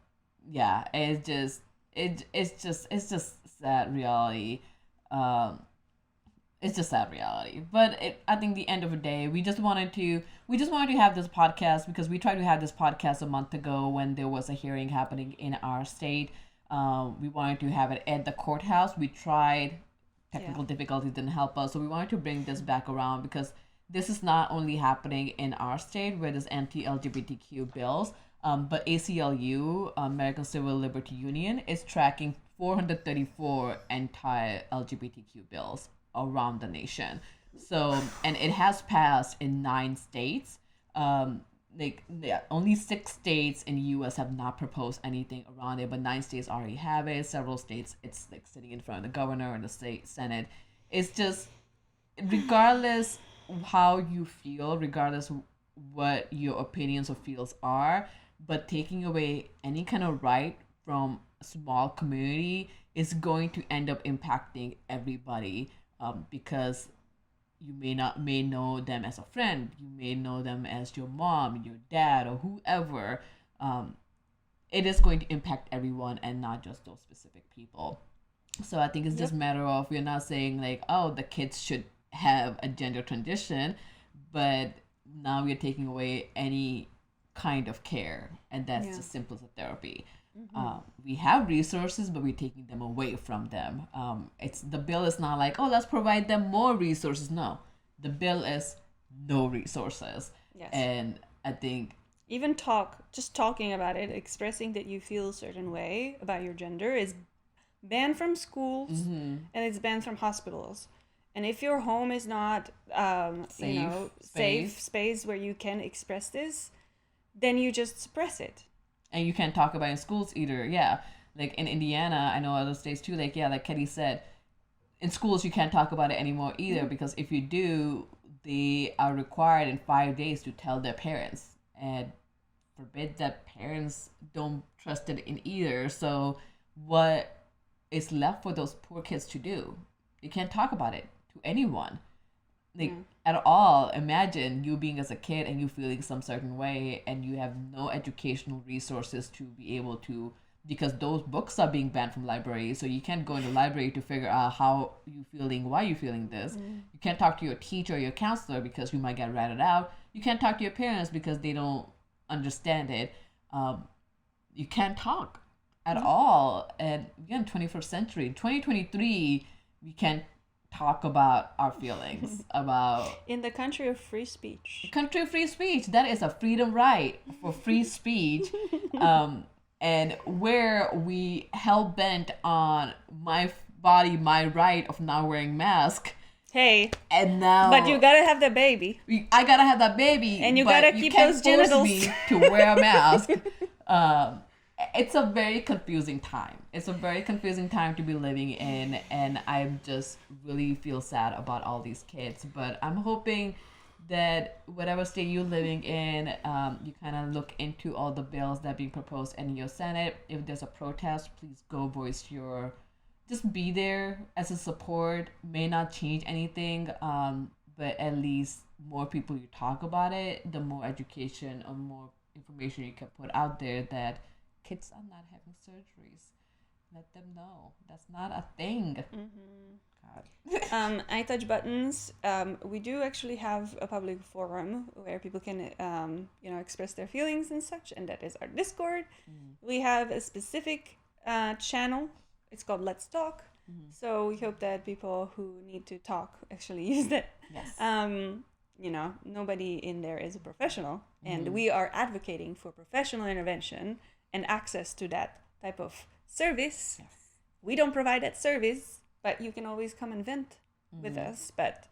yeah, it's just sad reality. it's just sad reality. But I think the end of the day, we just wanted to have this podcast because we tried to have this podcast a month ago when there was a hearing happening in our state. We wanted to have it at the courthouse. We tried, technical difficulties didn't help us, so we wanted to bring this back around because this is not only happening in our state where there's anti-LGBTQ bills, but ACLU, American Civil Liberty Union, is tracking 434 anti-LGBTQ bills around the nation. So, and it has passed in 9 states. Only 6 states in the U.S. have not proposed anything around it, but 9 states already have it. Several states, it's like sitting in front of the governor and the state senate. It's just, regardless how you feel, regardless what your opinions or feels are, but taking away any kind of right from a small community is going to end up impacting everybody, because you may know them as a friend, you may know them as your mom, your dad, or whoever. It is going to impact everyone and not just those specific people. So I think it's just a matter of, we're not saying like, oh, the kids should have a gender transition, but now we're taking away any kind of care, and that's as simple as a therapy. We have resources, but we're taking them away from them. It's the bill is not like, oh, let's provide them more resources. No, the bill is no resources. Yes. And I think even just talking about it, expressing that you feel a certain way about your gender is banned from schools, and it's banned from hospitals. And if your home is not safe space where you can express this, then you just suppress it. And you can't talk about it in schools either. Yeah. Like in Indiana, I know other states too, like Kelly said, in schools you can't talk about it anymore either, because if you do, they are required in 5 days to tell their parents. And forbid that parents don't trust it in either. So what is left for those poor kids to do? You can't talk about it to anyone. Like at all. Imagine you being as a kid and you feeling some certain way and you have no educational resources to be able to, because those books are being banned from libraries, so you can't go in the library to figure out how you feeling, why you feeling this. You can't talk to your teacher or your counselor because you might get ratted out. You can't talk to your parents because they don't understand it. You can't talk at all. And again, 21st century, 2023, we can't talk about our feelings about in the country of free speech. Country of free speech, that is a freedom right for free speech. And where we hell-bent on my body, my right of not wearing mask. Hey, and now, but you gotta have the baby. I gotta have that baby, and you gotta keep those genitals. Me to wear a mask. It's a very confusing time. It's a very confusing time to be living in, and I just really feel sad about all these kids. But I'm hoping that whatever state you're living in, you kind of look into all the bills that are being proposed in your Senate. If there's a protest, please go voice your, just be there as a support. May not change anything, but at least more people you talk about it, the more education or more information you can put out there that kids are not having surgeries. Let them know that's not a thing. God. I touch buttons. We do actually have a public forum where people can, express their feelings and such, and that is our Discord. We have a specific channel. It's called Let's Talk. So we hope that people who need to talk actually use that. Yes. Nobody in there is a professional, and we are advocating for professional intervention and access to that type of service. Yes. We don't provide that service, but you can always come and vent with us. But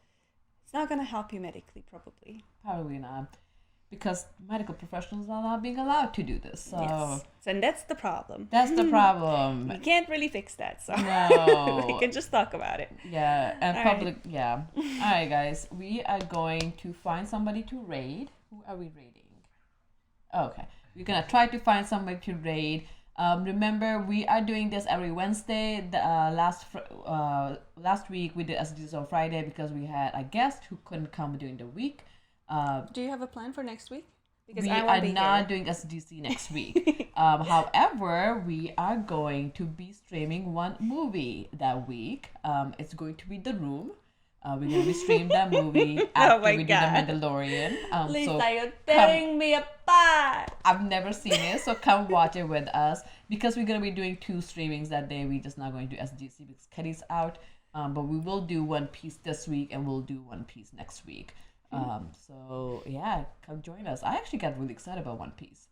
it's not going to help you medically, probably. Probably not, because medical professionals are not being allowed to do this. So, yes. And that's the problem. That's the problem. You can't really fix that. So no, we can just talk about it. Yeah, and All public. right. Yeah. All right, guys. We are going to find somebody to raid. Who are we raiding? Okay, we're gonna try to find somebody to raid. Remember, we are doing this every Wednesday. Last week we did SDs on Friday because we had a guest who couldn't come during the week. Do you have a plan for next week? Because we I are won't be not here. doing SDC next week. However, we are going to be streaming one movie that week. It's going to be The Room. We're gonna be streaming that movie after my we God. do The Mandalorian. Lisa, you're tearing me apart. I've never seen it, so come watch it with us. Because we're gonna be doing 2 streamings that day, we're just not going to do SGC because Kelly's out. But we will do One Piece this week, and we'll do One Piece next week. So yeah, come join us. I actually got really excited about One Piece.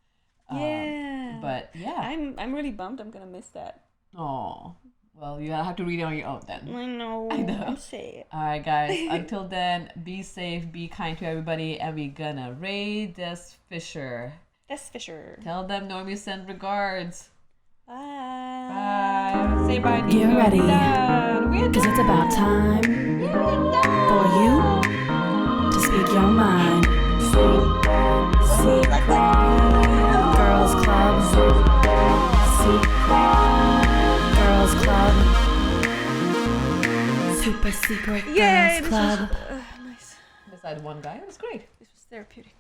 Yeah. But yeah. I'm really bummed I'm gonna miss that. Oh, well, you have to read it on your own then. I know. I'm sad. All right, guys. Until then, be safe, be kind to everybody, and we're gonna raid this Fisher. That's Fisher. Tell them Normies send regards. Bye. Bye. Say bye, Nico. Get ready, We're done. because it's about time for you to speak your mind. Secret Girls Club. Secret Girls Club. Super secret Yay, Girls Club. Nice. Beside one guy, it was great. This was therapeutic.